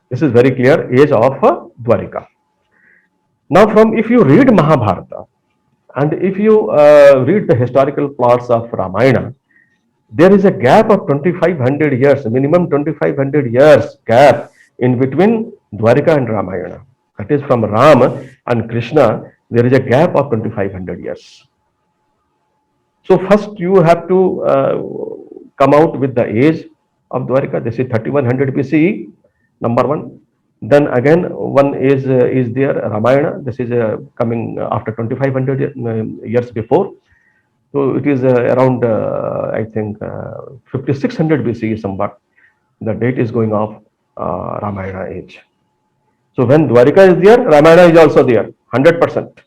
This is very clear age of Dwarika. Now, if you read Mahabharata and if you read the historical plots of Ramayana, there is a gap of 2,500 years, minimum 2,500 years gap in between Dwarika and Ramayana. That is, from Ram and Krishna, there is a gap of 2,500 years. So first you have to come out with the age of Dwarika. This is 3,100 BCE, number one. Then again, one is there, Ramayana. This is coming after 2,500 years before. So it is around, I think, 5,600 BCE somewhat. The date is going off Ramayana age. So when Dwarika is there, Ramayana is also there, 100%.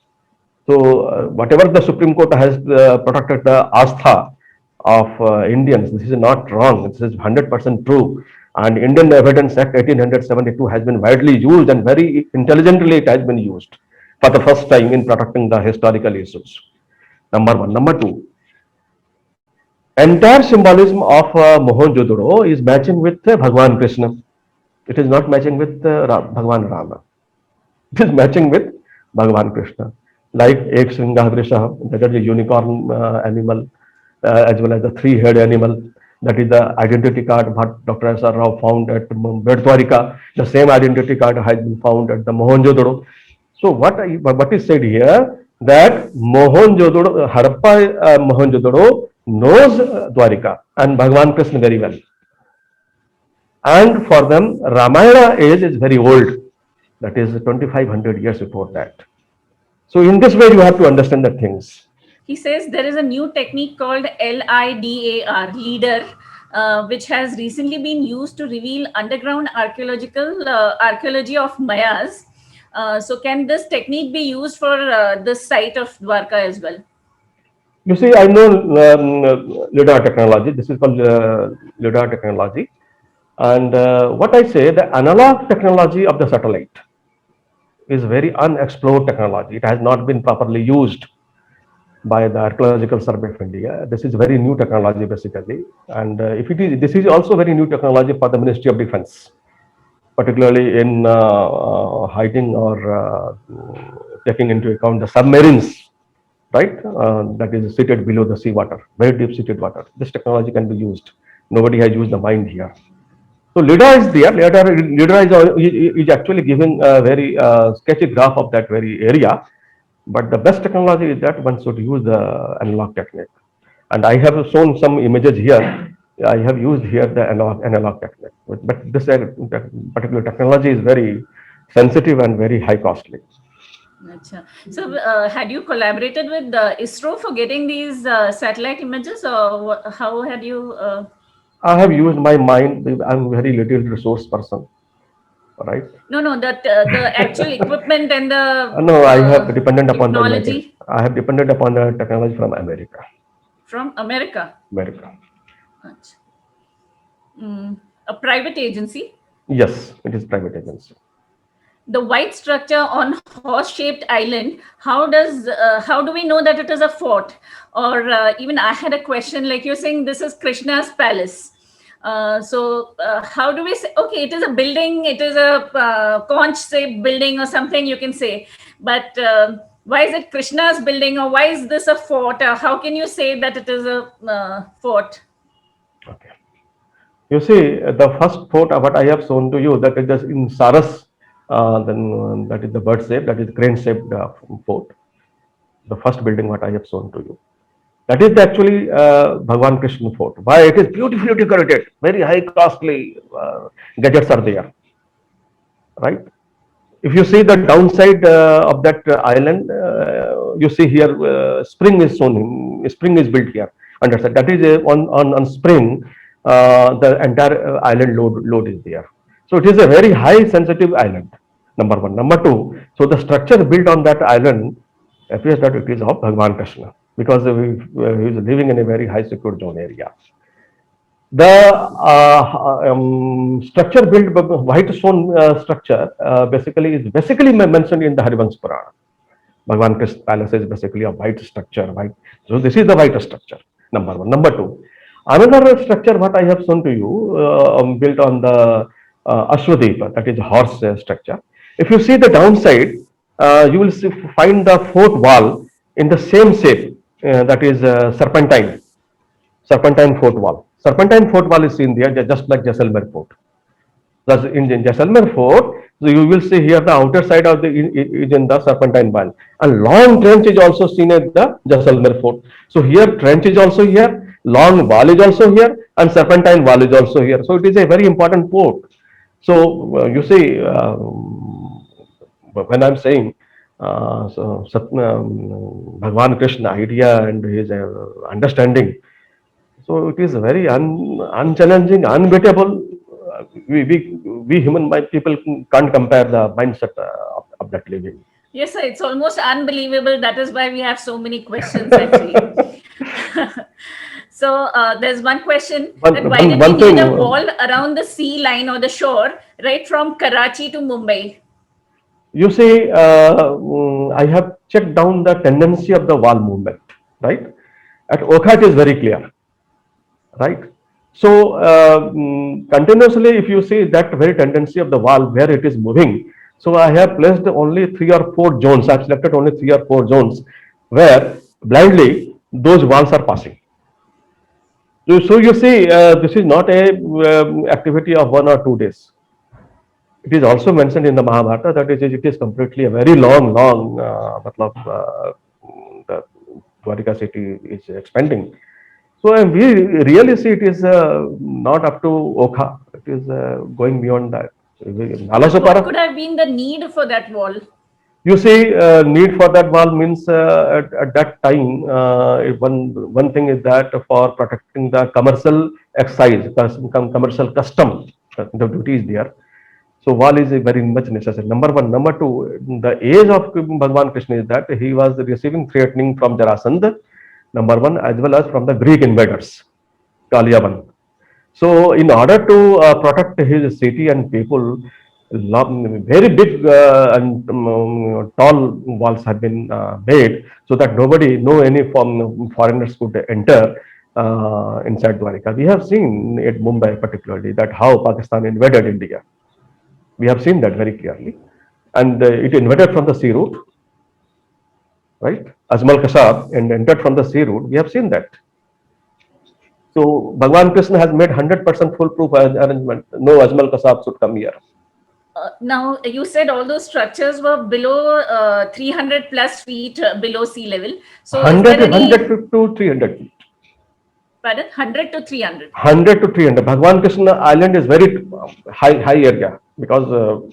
So whatever the Supreme Court has protected the astha of Indians, this is not wrong. This is 100% true. And Indian Evidence Act 1872 has been widely used, and very intelligently it has been used for the first time in protecting the historical issues. Number one. Number two, entire symbolism of Mohenjo-daro is matching with Bhagwan Krishna. It is not matching with Bhagwan Rama. It is matching with Bhagavan Krishna. Like Ek Shringa Vrisha, that is the unicorn animal, as well as the three-head animal. That is the identity card what Dr. S. R. Rao found at Bedwarika. The same identity card has been found at the Mohenjo-daro. So what is said here, that Mohenjo-daro, Harappa Mohenjo-daro knows Dwarika and Bhagavan Krishna very well. And for them, Ramayana age is very old. That is 2500 years before that. So in this way, you have to understand the things. He says there is a new technique called LIDAR, LEADER, which has recently been used to reveal underground archaeology of Mayas. So can this technique be used for the site of Dwarka as well? You see, I know LIDAR technology. This is called LIDAR technology. And what I say, the analog technology of the satellite is very unexplored technology. It has not been properly used by the Archaeological Survey of India. This is very new technology basically. And this is also very new technology for the Ministry of Defense, particularly in hiding or taking into account the submarines, right? That is seated below the sea water, very deep seated water. This technology can be used. Nobody has used the mind here. So LIDAR is there. LIDAR is actually giving a very sketchy graph of that very area. But the best technology is that one should use the analog technique. And I have shown some images here. I have used here the analog technique. But this particular technology is very sensitive and very high costly. Achha. So had you collaborated with ISRO for getting these satellite images, or how had you? I have used my mind. I'm a very little resource person. Right? No, that the actual equipment and the no, I have depended upon technology. I have depended upon the technology from America. From America. America. A private agency. Yes, it is private agency. The white structure on horse-shaped island. How do we know that it is a fort? Or even I had a question, like you're saying, this is Krishna's palace. So how do we say, okay, it is a building, it is a conch-shaped building or something you can say, but why is it Krishna's building, or why is this a fort? How can you say that it is a fort? Okay. You see, the first fort, what I have shown to you, that it is in Saras, then that is the bird shape, that is crane-shaped fort. The first building what I have shown to you. That is actually Bhagwan Krishna fort. Why? It is beautifully decorated, very high costly gadgets are there, right? If you see the downside of that island, you see here spring is shown, spring is built here. Understand? That is on spring, the entire island load is there. So it is a very high sensitive island, number one. Number two, so the structure built on that island appears that it is of Bhagwan Krishna, because he is living in a very high secure zone area. The structure built by white stone structure basically is mentioned in the Harivansh Purana. Bhagwan Krishna palace is basically a white structure, right? So this is the white structure, number one. Number two, another structure what I have shown to you built on the Ashwadeep, that is horse structure. If you see the downside, you will find the fort wall in the same shape, that is serpentine fort wall. Serpentine fort wall is seen there, just like Jaisalmer fort. Thus in Jaisalmer fort, so you will see here the outer side of the is in the serpentine wall, and long trench is also seen at the Jaisalmer fort. So here trench is also here, long wall is also here, and serpentine wall is also here. So it is a very important fort. So you see, when I'm saying Bhagwan Krishna idea and his understanding, so it is very unchallenging, unbeatable. We human people can't compare the mindset of that living. Yes, sir, it's almost unbelievable. That is why we have so many questions actually. So there's one question, why did we need a wall around the sea line or the shore, right from Karachi to Mumbai? You see, I have checked down the tendency of the wall movement, right? At Okha it is very clear, right? So continuously, if you see that very tendency of the wall where it is moving, So I have placed only 3 or 4 zones. I've selected only 3 or 4 zones where blindly those walls are passing. So you see, this is not a activity of 1 or 2 days. It is also mentioned in the Mahabharata that it is completely a very long, matlab, the Dwarika city is expanding. So we really see it is not up to Okha. It is going beyond that. What could have been the need for that wall? You see, need for that wall means at that time, one thing is that for protecting the commercial excise, commercial custom, the duty is there. So wall is very much necessary. Number one. Number two, the age of Bhagwan Krishna is that he was receiving threatening from Jarasandha, number one, as well as from the Greek invaders, Kaliyavan. So in order to protect his city and people, very big and tall walls have been made so that no any foreigners could enter inside Dwarika. We have seen at Mumbai particularly that how Pakistan invaded India. We have seen that very clearly, and it invaded from the sea route, right? Ajmal Kasab and entered from the sea route. We have seen that. So Bhagwan Krishna has made 100% foolproof arrangement. No Ajmal Kasab should come here. Now, you said all those structures were below 300 plus feet below sea level. So 100 to 300 feet. Pardon? 100 to 300. 100 to 300. Bhagwan Krishna Island is very high area because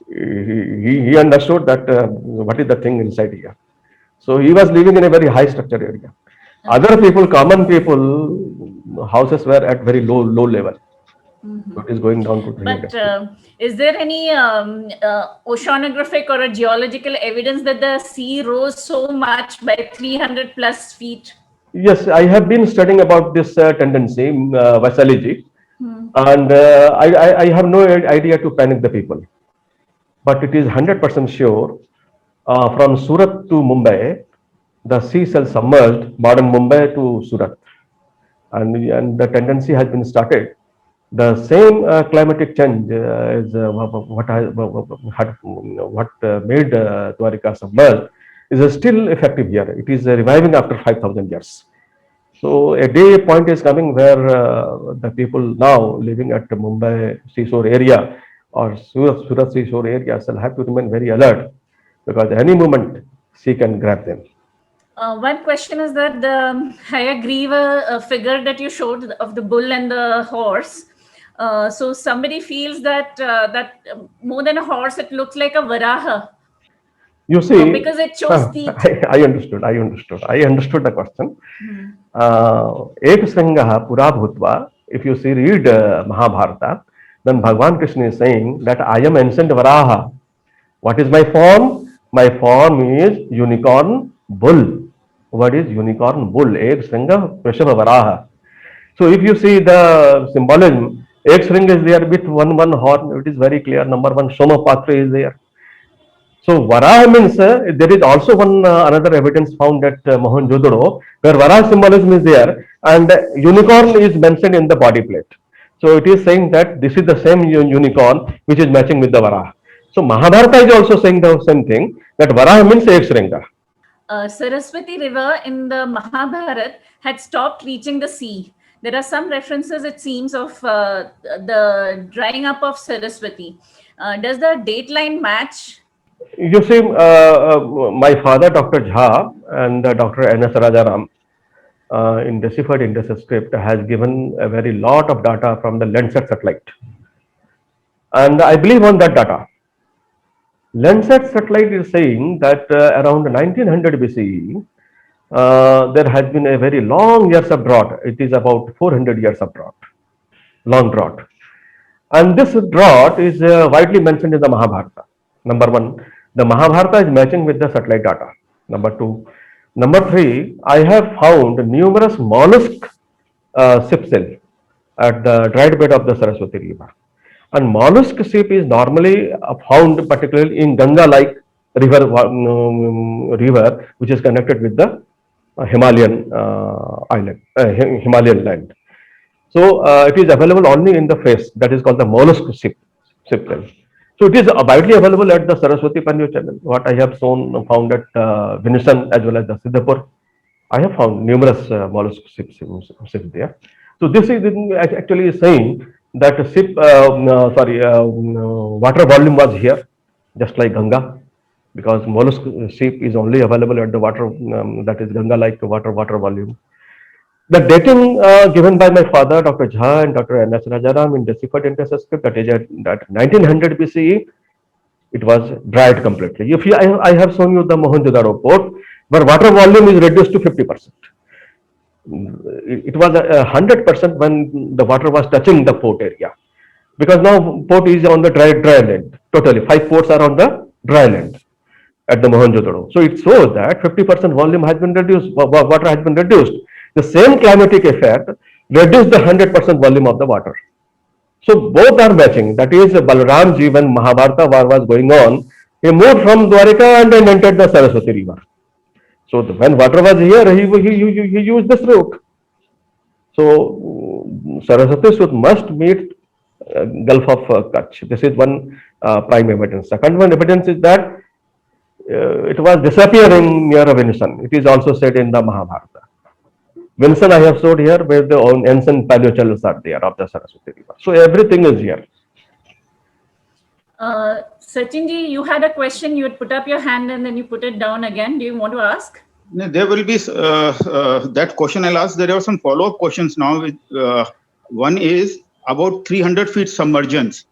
he understood that what is the thing inside here. So he was living in a very high structure area. Other people, common people, houses were at very low level. So it is going down to 300. But is there any oceanographic or a geological evidence that the sea rose so much by 300 plus feet? Yes, I have been studying about this tendency, Vaisali, and I have no idea to panic the people. But it is 100% sure from Surat to Mumbai, the sea shall submerged, modern Mumbai to Surat. And the tendency has been started. The same climatic change is what made Dwarika submerged is still effective here. It is reviving after 5,000 years. So a day point is coming where the people now living at the Mumbai seashore area or Surat seashore area shall have to remain very alert because any moment sea can grab them. One question is that the Hayagriva figure that you showed of the bull and the horse. So somebody feels that more than a horse, it looks like a Varaha. You see, because it shows teeth. I understood the question. Ek Sringaha Pura Bhutva, if you see, read Mahabharata, then Bhagwan Krishna is saying that I am ancient Varaha. What is my form? My form is unicorn bull. What is unicorn bull? Ek Sringa Prashabha Varaha. So if you see the symbolism, Ek Sringa is there with one horn. It is very clear. Number one, Soma Patra is there. So Varaha means there is also another evidence found at Mohenjo-daro where Varaha symbolism is there and unicorn is mentioned in the body plate. So it is saying that this is the same unicorn which is matching with the Varaha. So Mahabharata is also saying the same thing that Varaha means Ek Sringa. Saraswati river in the Mahabharata had stopped reaching the sea. There are some references, it seems, of the drying up of Saraswati. Does the dateline match? You see, my father, Dr. Jha, and Dr. N.S. Rajaram, in deciphered Indus script, has given a very lot of data from the Landsat satellite. And I believe on that data. Landsat satellite is saying that around 1900 BCE, there has been a very long years of drought. It is about 400 years of drought, long drought. And this drought is widely mentioned in the Mahabharata. Number one, the Mahabharata is matching with the satellite data. Number two. Number three, I have found numerous mollusk ship shell at the dried bed of the Saraswati river. And mollusk ship is normally found particularly in Ganga-like river, which is connected with the Himalayan island, Himalayan land. So it is available only in the face, that is called the mollusk ship shell. So it is widely available at the Saraswati Panyo channel. What I have found at Vinson as well as the Siddhapur. I have found numerous mollusk ships there. So this is actually saying that water volume was here, just like Ganga, because mollusk sheep is only available at the water that is Ganga like water volume. The dating given by my father, Dr. Jha and Dr. N.S. Rajaram in deciphered interscript, that is at 1900 BCE, it was dried completely. If I have shown you the Mohenjo-daro port, where water volume is reduced to 50%. It was 100% when the water was touching the port area, because now port is on the dry land. Totally, 5 ports are on the dry land at the Mohenjo-daro. So it shows that 50% volume has been reduced, water has been reduced. The same climatic effect reduced the 100% volume of the water. So both are matching. That is, Balaramji, when Mahabharata war was going on, he moved from Dwarika and then entered the Saraswati river. So when water was here, he used this route. So Saraswati must meet Gulf of Kutch. This is one prime evidence. Second one evidence is that it was disappearing near Vinson. It is also said in the Mahabharata. Vinson I have showed here where the ancient paleochannels are there of the Saraswati river. So everything is here. Sachinji, you had a question. You had put up your hand and then you put it down again. Do you want to ask? There will be that question I'll ask. There are some follow-up questions now. One is about 300 feet submergence.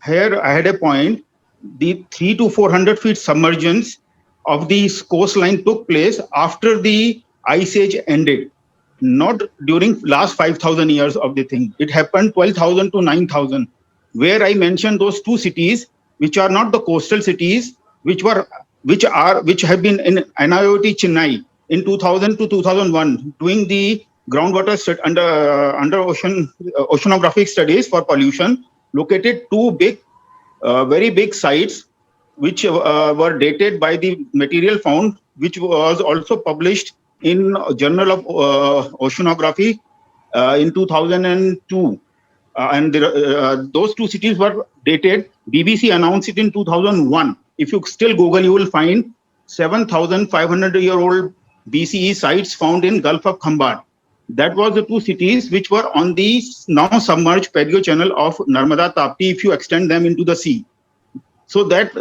Here I had a point. The 300 to 400 feet submergence of the coastline took place after the ice age ended, not during last 5,000 years of the thing. It happened 12,000 to 9,000, where I mentioned those two cities which are not the coastal cities, which have been in NIOT Chennai in 2000 to 2001 doing the groundwater under oceanographic studies for pollution, located two very big sites which were dated by the material found, which was also published in Journal of Oceanography in 2002. Those two cities were dated. BBC announced it in 2001. If you still Google, you will find 7,500-year-old BCE sites found in Gulf of Khambat. That was the two cities which were on the now submerged paleo channel of Narmada Tapti if you extend them into the sea. So that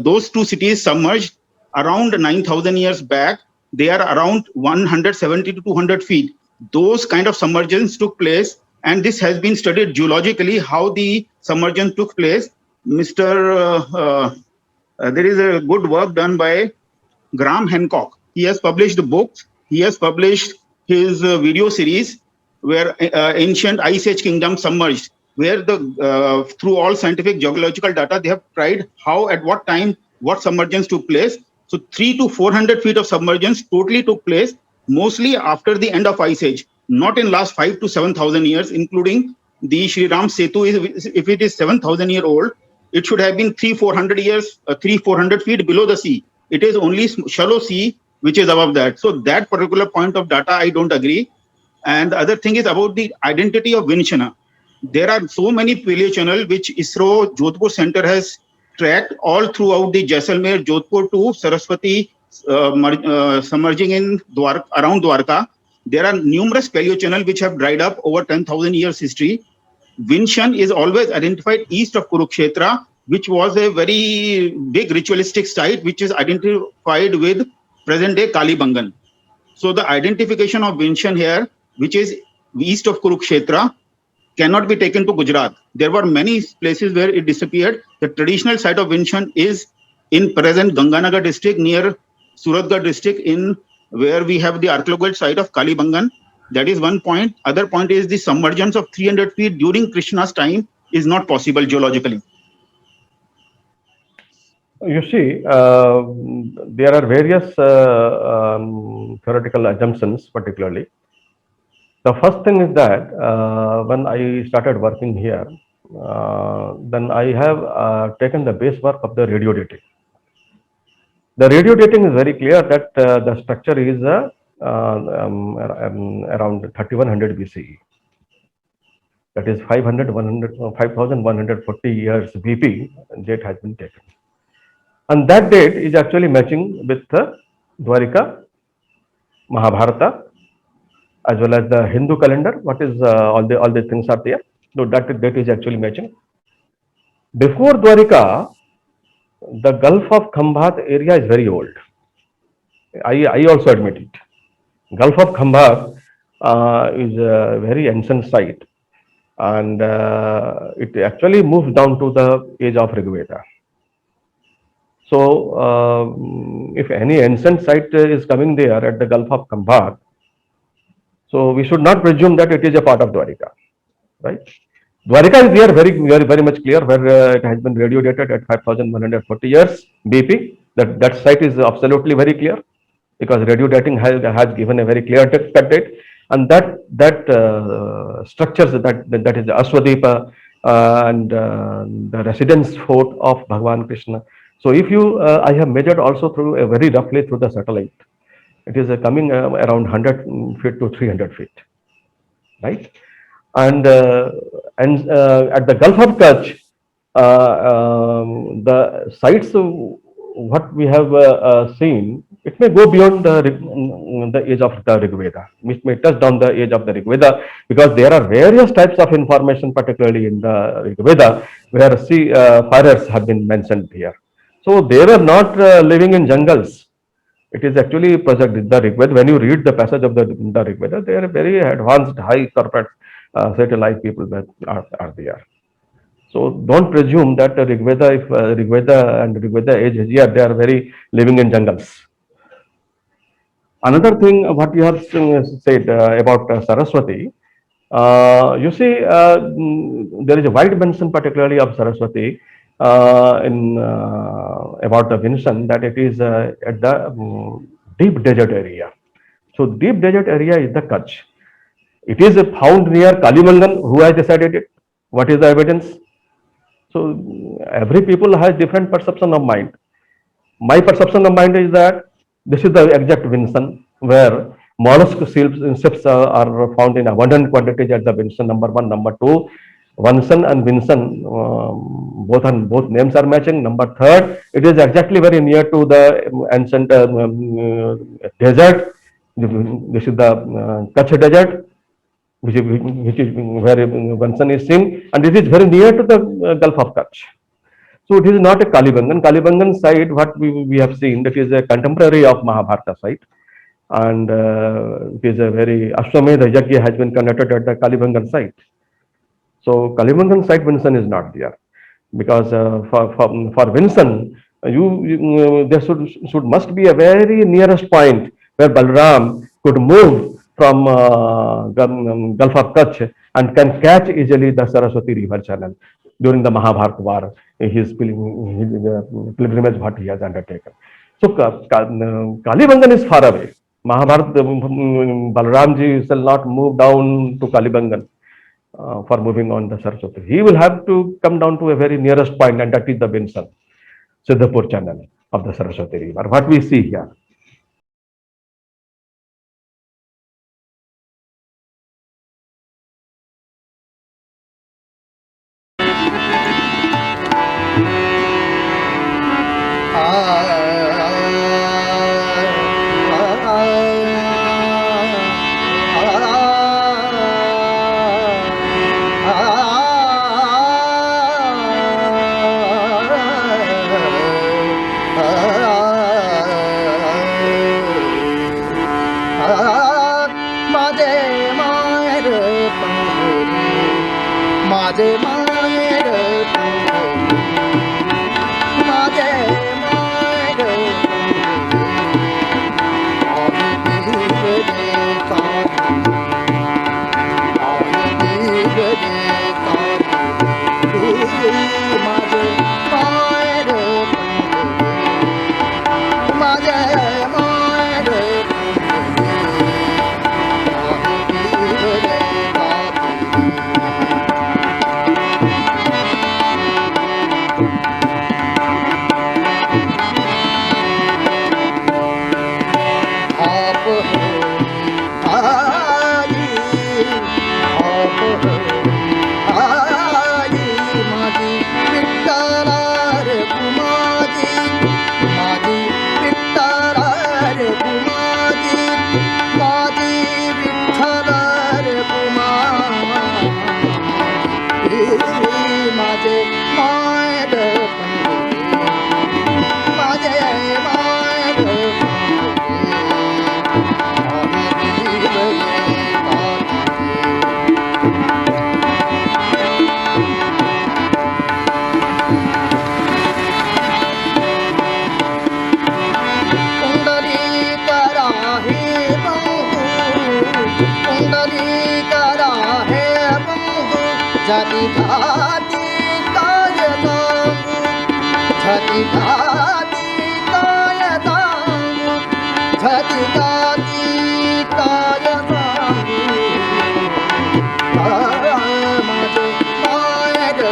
those two cities submerged around 9,000 years back. They are around 170 to 200 feet. Those kind of submergence took place, and this has been studied geologically how the submergence took place. There is a good work done by Graham Hancock. He has published books. He has published his video series where ancient ice age kingdom submerged, where through all scientific geological data they have tried how at what time what submergence took place. So 300 to 400 feet of submergence totally took place, mostly after the end of ice age, not in last 5 to 7,000 years, including the Sri Ram Setu. If it is 7,000 year old, it should have been 400 feet below the sea. It is only shallow sea which is above that. So that particular point of data I don't agree. And the other thing is about the identity of Vinchana. There are so many paleochannel which ISRO Jodhpur Center has tracked all throughout the Jaisalmer, Jodhpur to Saraswati, submerging in around Dwarka. There are numerous paleochannel which have dried up over 10,000 years history. Vinshan is always identified east of Kurukshetra, which was a very big ritualistic site which is identified with present-day Kalibangan. So the identification of Vinshan here, which is east of Kurukshetra, cannot be taken to Gujarat. There were many places where it disappeared. The traditional site of Vinshan is in present Ganganagar district near Suratgarh district, in where we have the archaeological site of Kalibangan. That is one point. Other point is the submergence of 300 feet during Krishna's time is not possible geologically. You see, there are various theoretical assumptions, particularly. The first thing is that when I started working here, then I have taken the base work of the radio dating. The radio dating is very clear that the structure is around 3100 BCE. that is 5,140 years BP date has been taken. And that date is actually matching with the Dwarika, Mahabharata, as well as the Hindu calendar. What is all the things are there. So that date is actually matching. Before Dwarika, the Gulf of Khambat area is very old. I also admit it. Gulf of Khambat is a very ancient site, and it actually moves down to the age of Rigveda. So, if any ancient site is coming there at the Gulf of Khambat, so we should not presume that it is a part of Dwarika, right? Dwarika is there very much clear, where it has been radio dated at 5,140 years BP. That site is absolutely very clear, because radio dating has given a very clear cut date, and that structures that is the Aswadeepa and the residence fort of Bhagavan Krishna. So if you, I have measured also through very roughly through the satellite. It is coming around 100 feet to 300 feet, right? And at the Gulf of Kutch, the sites what we have seen, it may go beyond the age of the Rigveda. It may touch down the age of the Rigveda, because there are various types of information, particularly in the Rigveda, where seafarers have been mentioned here. So they were not living in jungles. It is actually projected the Rigveda. When you read the passage of the Rigveda, they are very advanced, high corporate satellite people that are there. So don't presume that Rigveda, if Rigveda and Rigveda age is here, they are very living in jungles. Another thing, what you have said about Saraswati, you see, there is a wide mention, particularly of Saraswati, in about the Vinson, that it is at the deep desert area. So deep desert area is the Kutch. It is found near Kalibangan. Who has decided it? What is the evidence? So every people has different perception of mind. My perception of mind is that this is the exact Vinson, where mollusk ships are found in abundant quantities at the Vinson, number one. Number two, Vinson and Vinson, both names are matching. Number third, it is exactly very near to the ancient desert. This is the Kutch desert, which is where Vinson is seen, and it is very near to the Gulf of Kutch. So it is not a Kalibangan. Kalibangan site, what we have seen, that is a contemporary of Mahabharata site, and it is a very Ashwamedha Yajna has been conducted at the Kalibangan site. So Kalibangan site Vinson is not there, because for Vinson, there must be a very nearest point where Balram could move from Gulf of Kutch and can catch easily the Saraswati river channel during the Mahabharata war, his pilgrimage what he has undertaken. So Kalibangan is far away. Mahabharata, Balramji shall not move down to Kalibangan for moving on the Saraswati. He will have to come down to a very nearest point, and that is the Vinson, Siddhapur channel of the Saraswati river. What we see here. जाती घाती काय सांगू जाती घाती काय सांगू जाती घाती काय सांगू माझे माहेर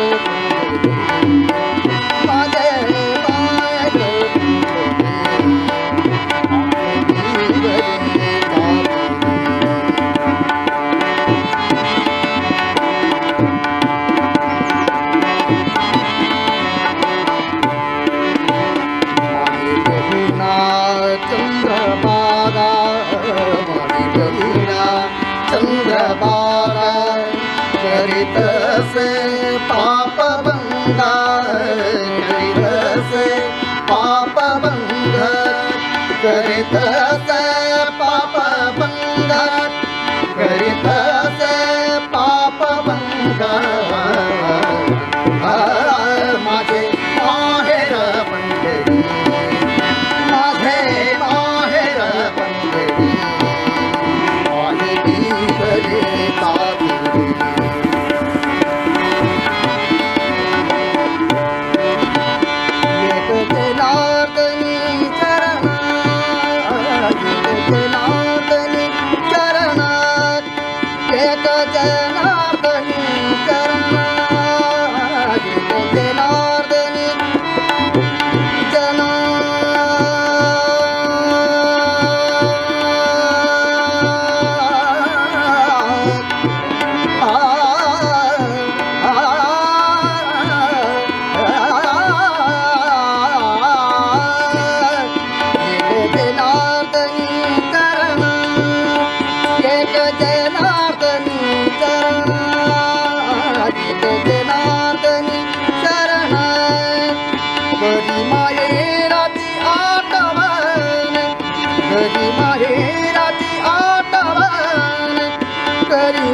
माझे माहेर चंद्रभागा चंद्रभागा करीत से पाप बंगा करीत से पाप बंगा करीत से पाप बंगा करीत से पाप बंगा माझे माहेर पंढरी माझे माहेर पंढरी आहे बिगडे कापुरी एक जनार्दनी चरणा एक जनार्दनी चरणा एक जनार्दनी चरणा एक जनार्दनी जना एक जनार्दनी चरणा एक जनार्दनी चरणा एक जनार्दनी चरणा कधी माहेराची आठवण कधी माहेराची आठवण कधी